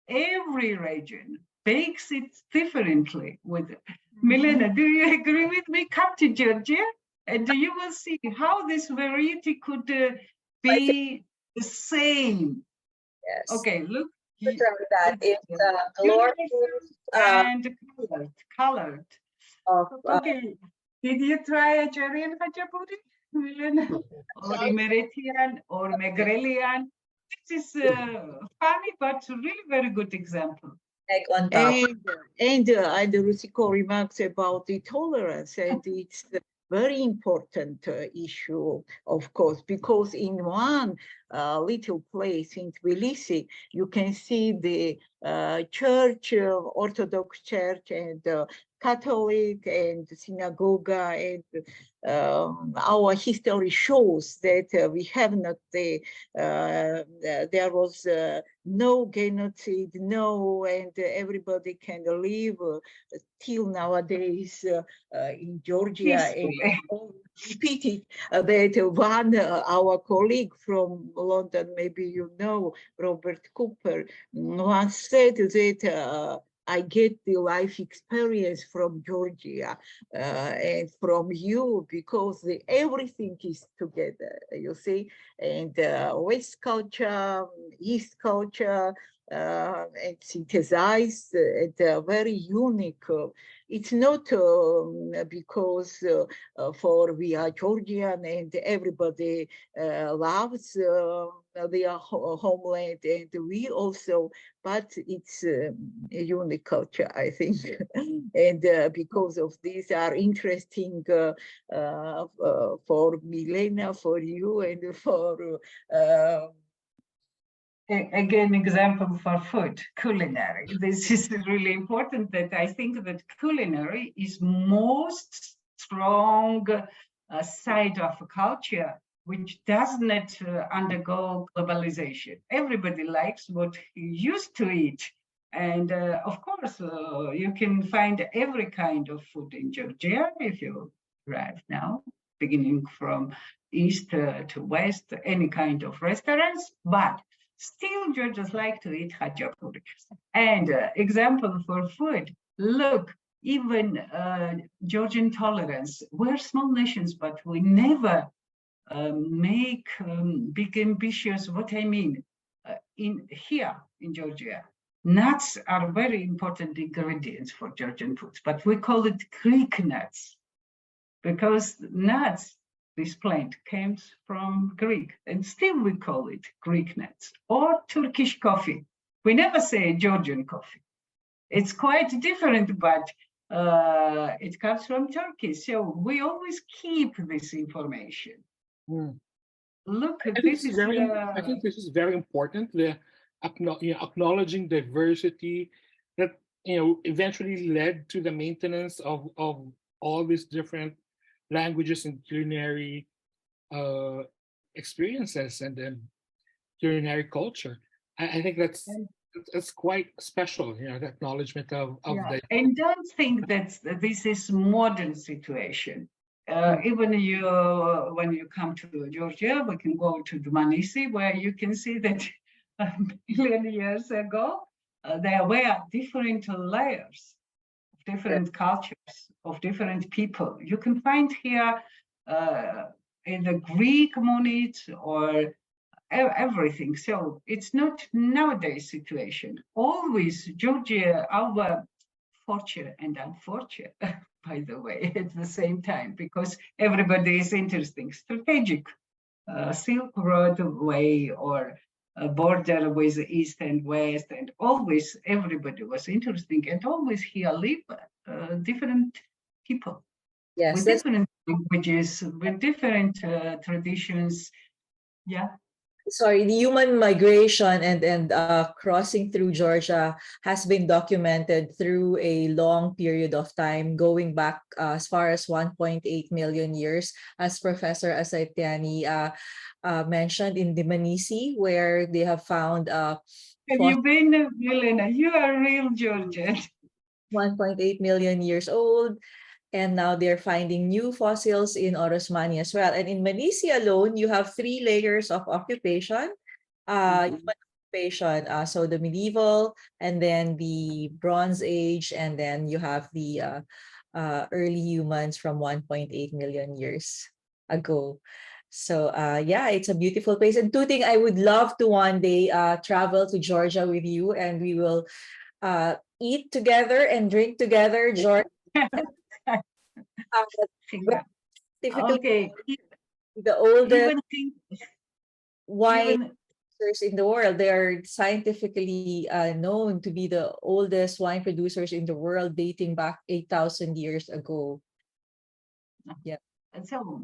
every region bakes it differently. With Milena, do you agree with me? Come to Georgia and you will see how this variety could be the same. Yes. Okay, look. That it's glorious and colored. of Okay, did you try a Georgian Khachapuri, Milena? Or Emiratian or Megrelian? This is funny, but really very good example. egg on top. And Rusiko remarks about the tolerance, and it's a very important issue, of course, because in one little place in Tbilisi, you can see the church, Orthodox church, and Catholic and synagogue, and our history shows that we have not there was no genocide, no, and everybody can live till nowadays in Georgia. And repeated that one, our colleague from London, maybe you know, Robert Cooper, once said that I get the life experience from Georgia and from you, because everything is together, you see, and West culture, East culture, and synthesized and very unique. It's not because for we are Georgian and everybody loves their homeland, and we also, but it's a unique culture, I think. And because of these are interesting for Milena, for you, and for again, example for food, culinary. This is really important, that I think that culinary is most strong side of a culture which does not undergo globalization. Everybody likes what he used to eat. And of course, you can find every kind of food in Georgia if you arrive now, beginning from east to west, any kind of restaurants, but still Georgians like to eat khachapuri. And example for food, look, even Georgian tolerance. We're small nations, but we never make big ambitious. What I mean, in here in Georgia, nuts are very important ingredients for Georgian foods, but we call it Greek nuts because nuts, this plant, came from Greek, and still we call it Greek nuts. Or Turkish coffee. We never say Georgian coffee. It's quite different, but it comes from Turkey. So we always keep this information. Look, I this is. I think this is very important. The acknowledging diversity that eventually led to the maintenance of all these different languages and culinary experiences and then culinary culture. I think that's quite special. The acknowledgement of the. And don't think that this is modern situation. Even when you come to Georgia, we can go to Dmanisi, where you can see that a million years ago, there were different layers of different cultures, of different people. You can find here in the Greek community or everything. So it's not nowadays situation. Always Georgia, our fortune and unfortunate, by the way, at the same time, because everybody is interesting. Strategic Silk Road way or a border with the East and West, and always everybody was interesting, and always here live different people with different languages, with different traditions. Yeah. Sorry, the human migration and crossing through Georgia has been documented through a long period of time, going back as far as 1.8 million years, as Professor Asaitiani mentioned in Dmanisi, where they have found. Have you been, Milena? You are a real Georgian. 1.8 million years old. And now they're finding new fossils in Orosmani as well. And in Manisi alone, you have 3 layers of occupation. Human occupation, so the medieval, and then the Bronze Age, and then you have the early humans from 1.8 million years ago. So yeah, it's a beautiful place. And Tuting, I would love to one day travel to Georgia with you, and we will eat together and drink together, Georgia. Okay. The oldest wine producers in the world. They are scientifically known to be the oldest wine producers in the world, dating back 8,000 years ago. Yeah. And so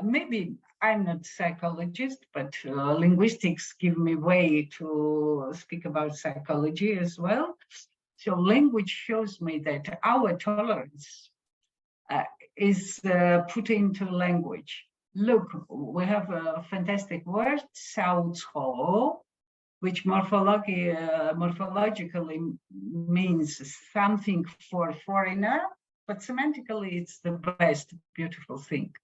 maybe I'm not a psychologist, but linguistics give me way to speak about psychology as well. So language shows me that our tolerance is put into language. Look, we have a fantastic word, "sauco," which morphologically means something for foreigner, but semantically it's the best beautiful thing.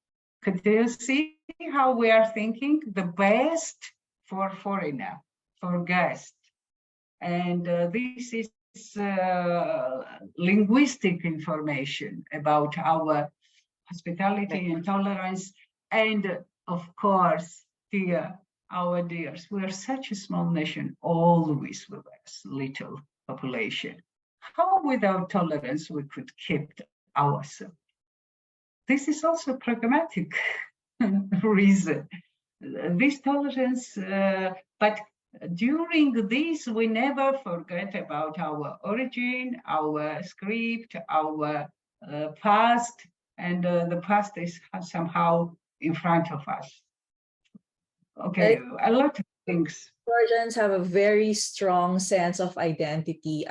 Could you see how we are thinking? The best for foreigner, for guest. And this is linguistic information about our hospitality and tolerance. And of course, our dears, we are such a small nation, always with us, little population. How without tolerance we could keep ourselves? This is also pragmatic reason. This tolerance, but during this, we never forget about our origin, our script, our past, and the past is somehow in front of us. Okay, a lot of things. Georgians have a very strong sense of identity,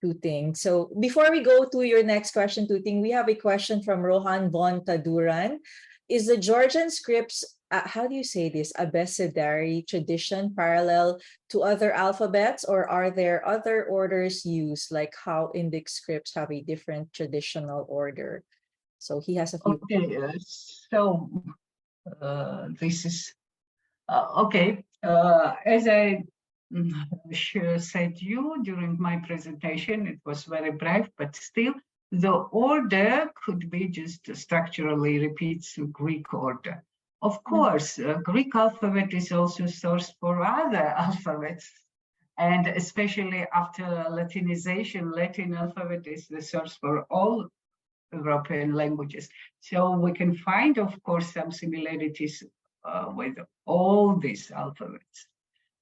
Tuting. So before we go to your next question, Tuting, we have a question from Rohan von Taduran. Is the Georgian scripts how do you say this, abecedary tradition parallel to other alphabets, or are there other orders used, like how index scripts have a different traditional order? So he has a few. Okay, so this is okay. As I said you during my presentation, it was very brief, but still the order could be just structurally repeats Greek order. Of course, Greek alphabet is also source for other alphabets, and especially after Latinization, Latin alphabet is the source for all European languages. So we can find, of course, some similarities with all these alphabets.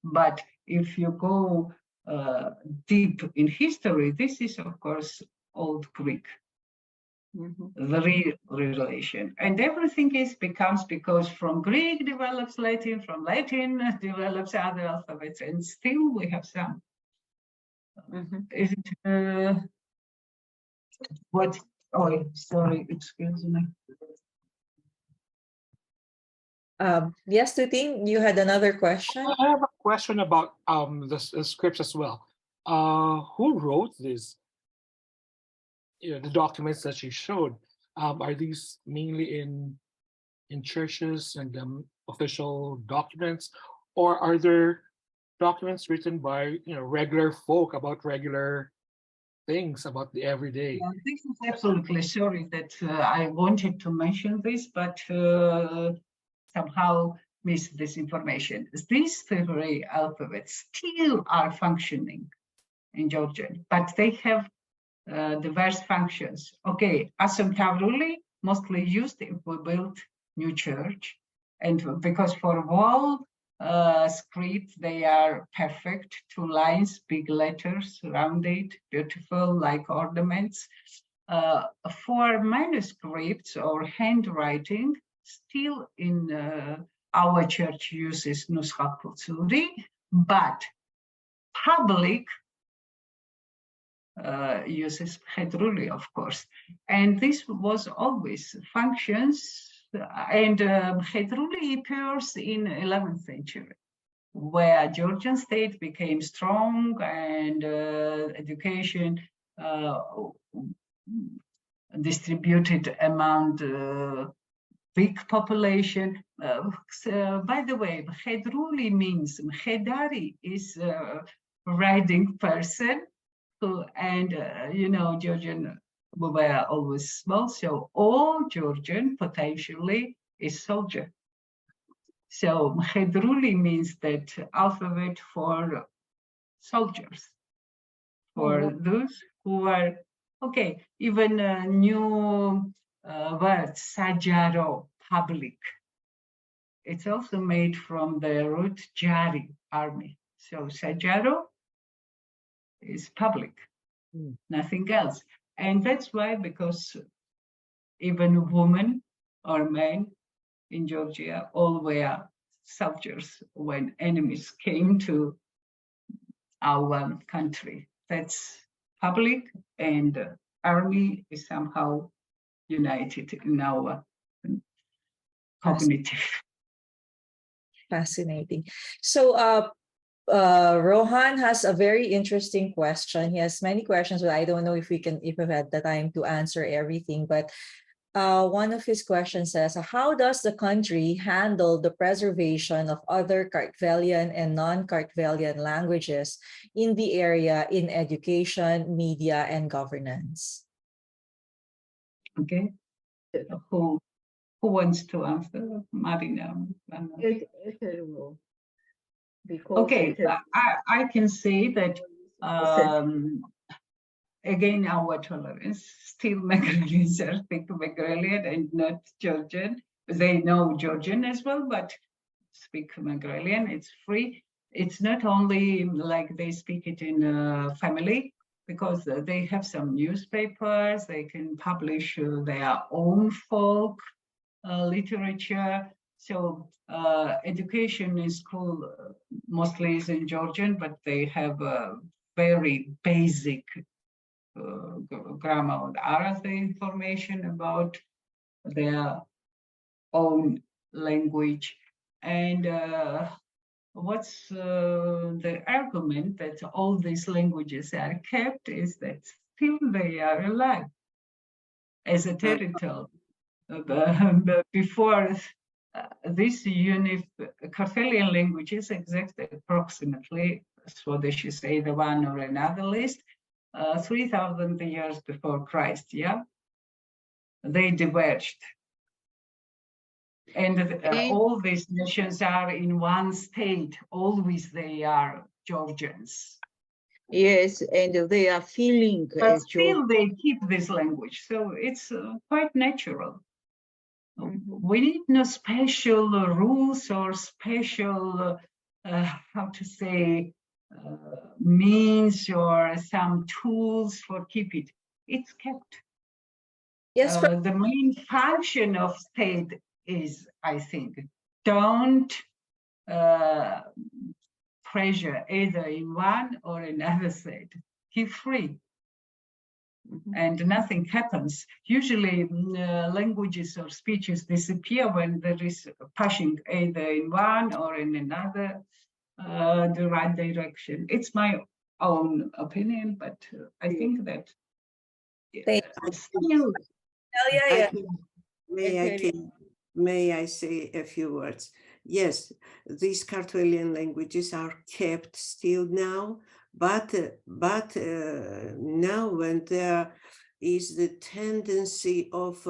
But if you go deep in history, this is, of course, Old Greek, the relation. And everything becomes because from Greek develops Latin, from Latin develops other alphabets, and still we have some. Is it what? Oh, sorry, excuse me. Yes, Tuting, you had another question? I have a question about the scripts as well. Who wrote this? The documents that you showed, are these mainly in churches and official documents, or are there documents written by regular folk about regular things, about the everyday? Yeah, this is absolutely sorry that I wanted to mention this, but somehow missed this information. These three alphabets still are functioning in Georgian, but they have diverse functions. Okay, Asum Tavruli mostly used if we built new church, and because for wall script they are perfect, 2 lines, big letters, rounded, beautiful, like ornaments. For manuscripts or handwriting, still in our church uses Nusha Kutsuri, but public uses Hedruli, of course. And this was always functions, and Hedruli appears in 11th century, where Georgian state became strong and education distributed among the big population. By the way, Hedruli means Mhedari is a riding person. And Georgian, we were always small, so all Georgian potentially is soldier. So Hedruli means that alphabet for soldiers, for those who are, okay, even a new word, Sajaro, public. It's also made from the root Jari, army. So Sajaro is public, nothing else. And that's why, because even women or men in Georgia all were soldiers when enemies came to our country. That's public, and army is somehow united in our cognitive. Fascinating. So Rohan has a very interesting question. He has many questions, but I don't know if we've had the time to answer everything. But one of his questions says, how does the country handle the preservation of other Kartvelian and non-Kartvelian languages in the area in education, media, and governance? Okay. Who wants to answer? Marina. Okay, I can say that again, our tolerance, still Megrelians speak Megrelian and not Georgian. They know Georgian as well, but speak Megrelian, it's free. It's not only like they speak it in a family, because they have some newspapers, they can publish their own folk literature. So education in school mostly is in Georgian, but they have a very basic grammar and Arabic information about their own language. And what's the argument that all these languages are kept is that still they are alive as a territory. Before this Kartvelian languages existed approximately, Swadeshi say the one or another list, 3,000 years before Christ, yeah? They diverged. And all these nations are in one state, always they are Georgians. Yes, and they are feeling But as still they keep this language, so it's quite natural. We need no special rules or special, how to say, means or some tools for keep it. It's kept. Yes, The main function of state is, I think, don't pressure either in one or another state. Keep free. And nothing happens. Usually languages or speeches disappear when there is pushing either in one or in another the right direction. It's my own opinion, but I think that still. yeah. May I say a few words? Yes, these Kartvelian languages are kept still now, but now when there is the tendency of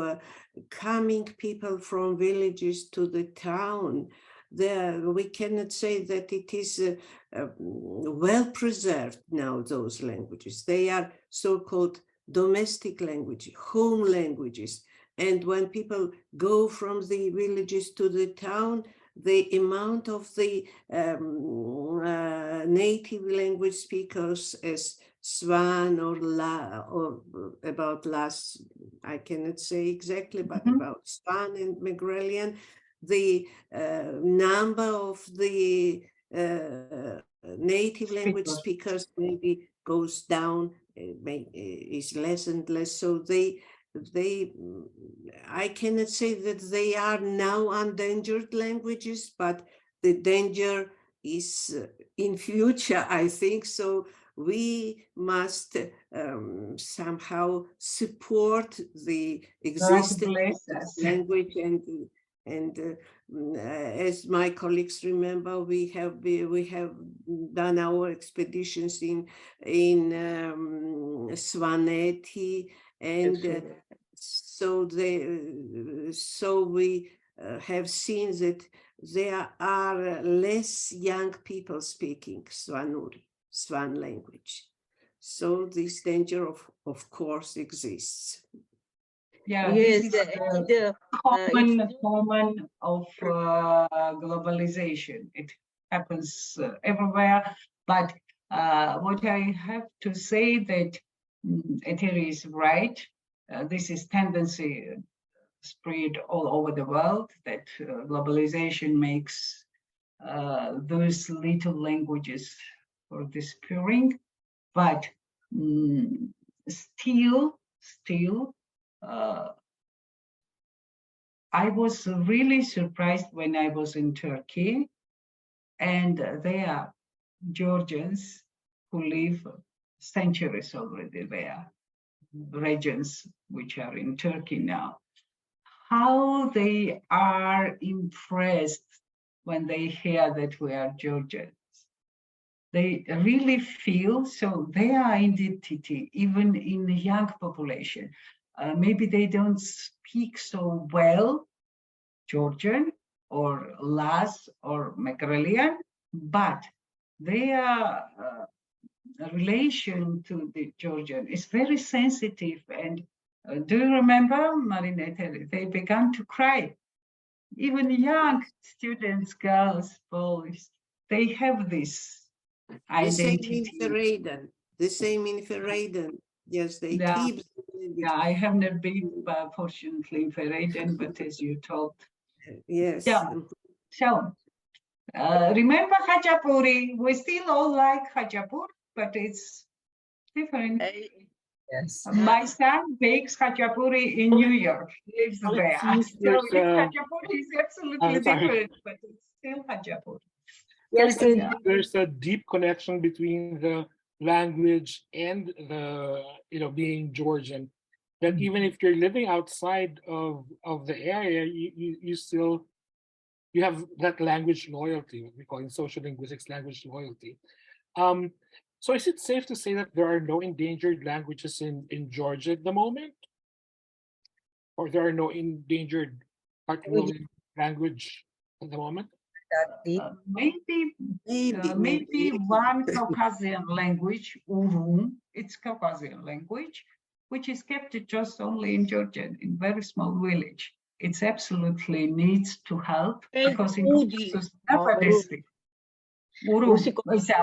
coming people from villages to the town, we cannot say that it is well preserved now, those languages. They are so-called domestic language, home languages. And when people go from the villages to the town, the amount of the native language speakers as Swan or about Las, I cannot say exactly, but about Swan and Megrelian, the number of the native language speakers maybe goes down, is less and less. So I cannot say that they are now endangered languages, but the danger is in future, I think. So we must somehow support the existence of this language, and as my colleagues remember, we have done our expeditions in Svaneti, and so we have seen that there are less young people speaking Swan language. So this danger of course exists. Yeah, yes, this is the common of globalization. It happens everywhere, but what I have to say that Eteri is right. This is tendency spread all over the world, that globalization makes those little languages for disappearing, but still, I was really surprised when I was in Turkey, and there are Georgians who live centuries already there, regions which are in Turkey now, how they are impressed when they hear that we are Georgians. They really feel so their identity, even in the young population. Maybe they don't speak so well Georgian or Las or Megrelian, but their relation to the Georgian is very sensitive. And do you remember, Marinette, they began to cry. Even young students, girls, boys, they have this identity. The same in Ferraden. Yes, they keep. Yeah, I have not been, fortunately, in Ferraden, but as you told. Yes. Yeah. So, remember Khachapuri? We still all like Khachapur, but it's different. Yes. My son bakes khachapuri in New York. He lives Oh, there. seems So there's khachapuri is absolutely sorry. different, but it's still khachapuri. Yes, So Yeah. there's a deep connection between the language and the being Georgian. That even if you're living outside of the area, you still you have that language loyalty, what we call in social linguistics language loyalty. Um, so is it safe to say that there are no endangered languages in Georgia at the moment? Or there are no endangered particularly language at the moment? that deep. Maybe one Caucasian language, Urum, it's Caucasian language, which is kept just only in Georgia, in very small village. It's absolutely needs to help And because in Udi, Urum,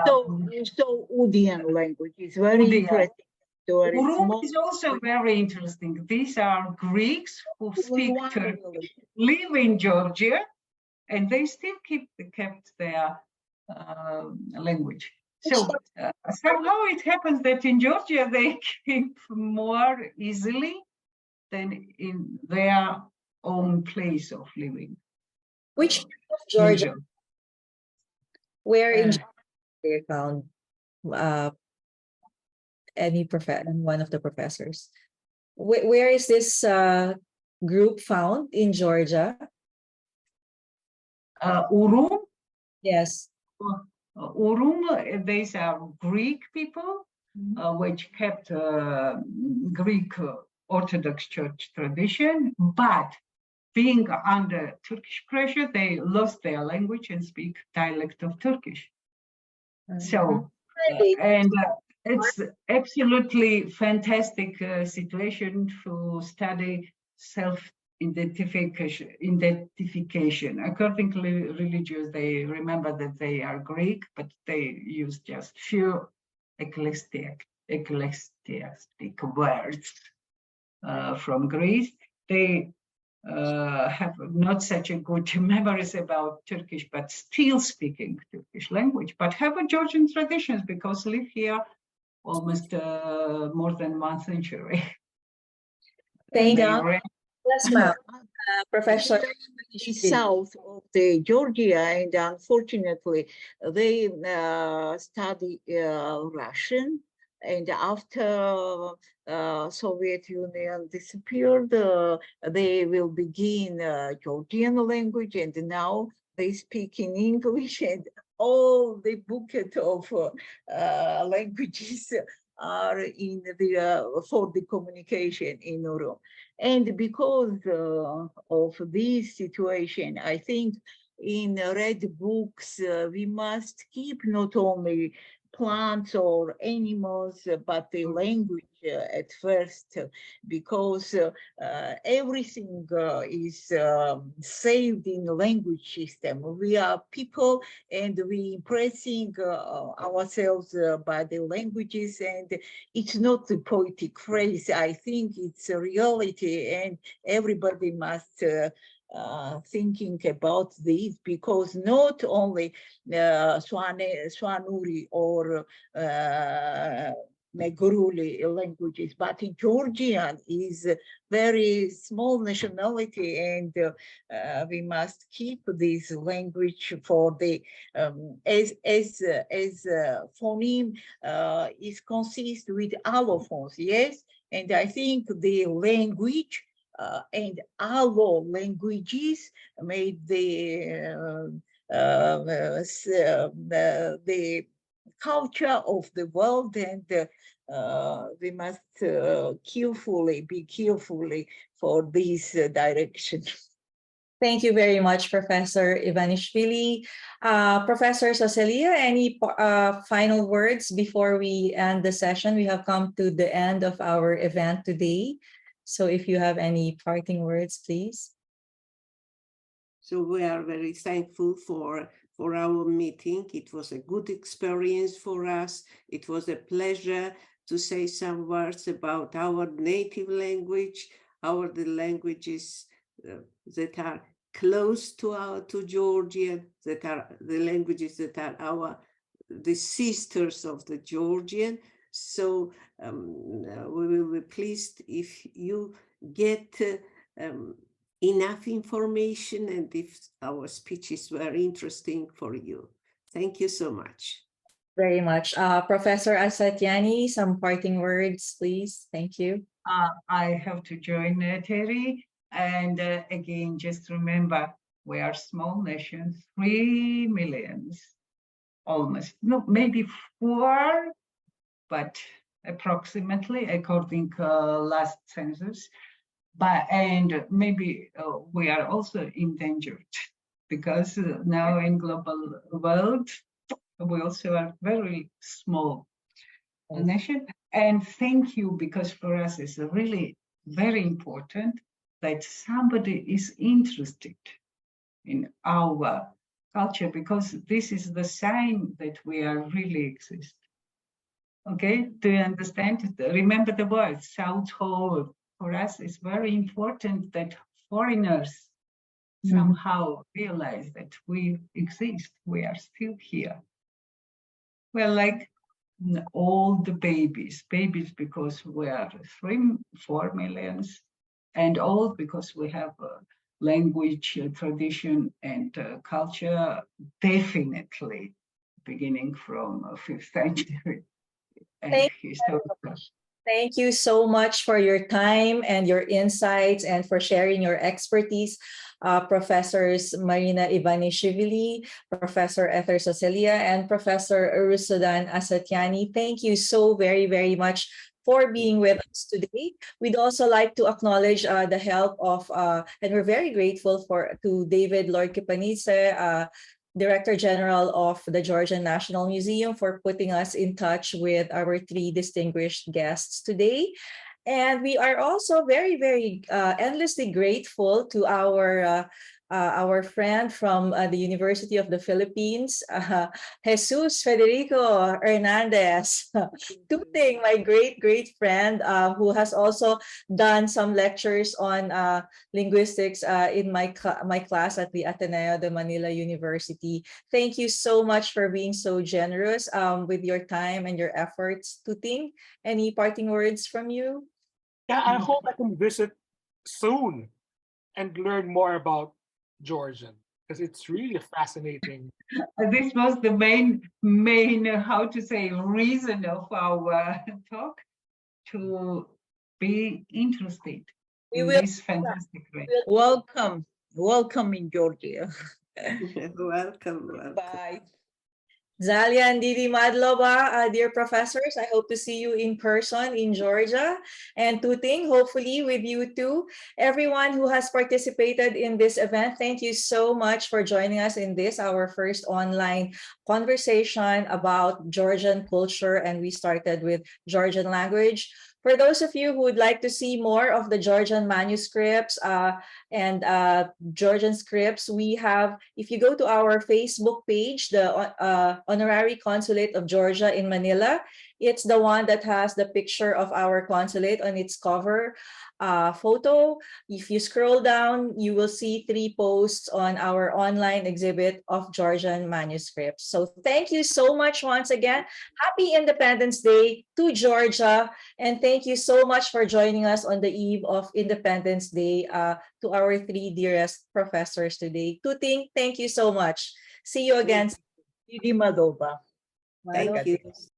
so Udian language is very Udian. interesting. Very Urum small. is also very interesting. These are Greeks who speak Turkish, live in Georgia, and they still kept their language. So somehow it happens that in Georgia they keep more easily than in their own place of living. Which part of Georgia? Usually. Where in Uh, Georgia they found one of the professors? Where is this group found in Georgia? Urum, Yes. Urum, these are Greek people, which kept Greek Orthodox Church tradition, but being under Turkish pressure, they lost their language and speak dialect of Turkish. So, and it's absolutely fantastic situation to study self-identification. According to religious, they remember that they are Greek, but they use just few ecclesiastic words from Greece. They have not such a good memories about Turkish, but still speaking Turkish language, but have a Georgian traditions because live here almost more than 1 century. Thank you. Yes, ma'am. Professor. South of the Georgia, and unfortunately, they study Russian. And after Soviet Union disappeared, they will begin Georgian language, and now they speak in English, and all the bouquet of languages are in the for the communication in Urum. And because of this situation, I think in red books, we must keep not only plants or animals, but the language at first, because everything is saved in the language system. We are people and we impressing ourselves by the languages, and it's not a poetic phrase. I think it's a reality, and everybody must thinking about this, because not only Swanuri or Megruli languages, but in Georgian is very small nationality, and we must keep this language for the as phoneme is consist with allophones, yes, and I think the language and allo languages made the culture of the world, and we must be carefully for this direction. Thank you very much, Professor Ivanishvili. Professor Soselia, any final words before we end the session? We have come to the end of our event today. So if you have any parting words, please. So we are very thankful for our meeting. It was a good experience for us. It was a pleasure to say some words about our native language, the languages that are close to Georgian, that are the languages that are the sisters of the Georgian. So we will be pleased if you get enough information and if our speeches were interesting for you. Thank you so much. Very much. Professor Asatyani, some parting words, please. Thank you. I have to join Terry. And again, just remember, we are small nations, 3 millions, almost, no, maybe 4, but approximately, according last census. And maybe we are also endangered because now in global world, we also are very small nation. And thank you, because for us it's really very important that somebody is interested in our culture, because this is the sign that we are really exist. Okay, do you understand? Remember the word household. For us, it's very important that foreigners somehow realize that we exist, we are still here. We're like all the babies because we are 3-4 millions, and old because we have a language, tradition, and culture, definitely beginning from 5th century. And historical. Thank you so much for your time and your insights and for sharing your expertise. Professors Marina Ivanishvili, Professor Ether Socelia, and Professor Rusudan Asatyani, thank you so very, very much for being with us today. We'd also like to acknowledge the help of, and we're very grateful to David Lord Kipanidze, Director General of the Georgian National Museum, for putting us in touch with our 3 distinguished guests today. And we are also very, very endlessly grateful to our friend from the University of the Philippines, Jesus Federico Hernandez, Tuting, my great friend, who has also done some lectures on linguistics in my class at the Ateneo de Manila University. Thank you so much for being so generous with your time and your efforts. Tuting, any parting words from you? Yeah, I hope I can visit soon and learn more about Georgian, because it's really fascinating. This was the main, how to say, reason of our talk, to be interested in this fantastic way. Welcome in Georgia. Welcome. Bye. Zalia and Didi Madloba, dear professors, I hope to see you in person in Georgia. And Tuting, hopefully with you too. Everyone who has participated in this event, thank you so much for joining us in this, our first online conversation about Georgian culture. And we started with Georgian language. For those of you who would like to see more of the Georgian manuscripts and Georgian scripts, we have, if you go to our Facebook page, the Honorary Consulate of Georgia in Manila, it's the one that has the picture of our consulate on its cover photo. If you scroll down, you will see 3 posts on our online exhibit of Georgian manuscripts. So thank you so much once again. Happy Independence Day to Georgia. And thank you so much for joining us on the eve of Independence Day to our 3 dearest professors today. Tuting, thank you so much. See you again. Didi Madloba. Thank you.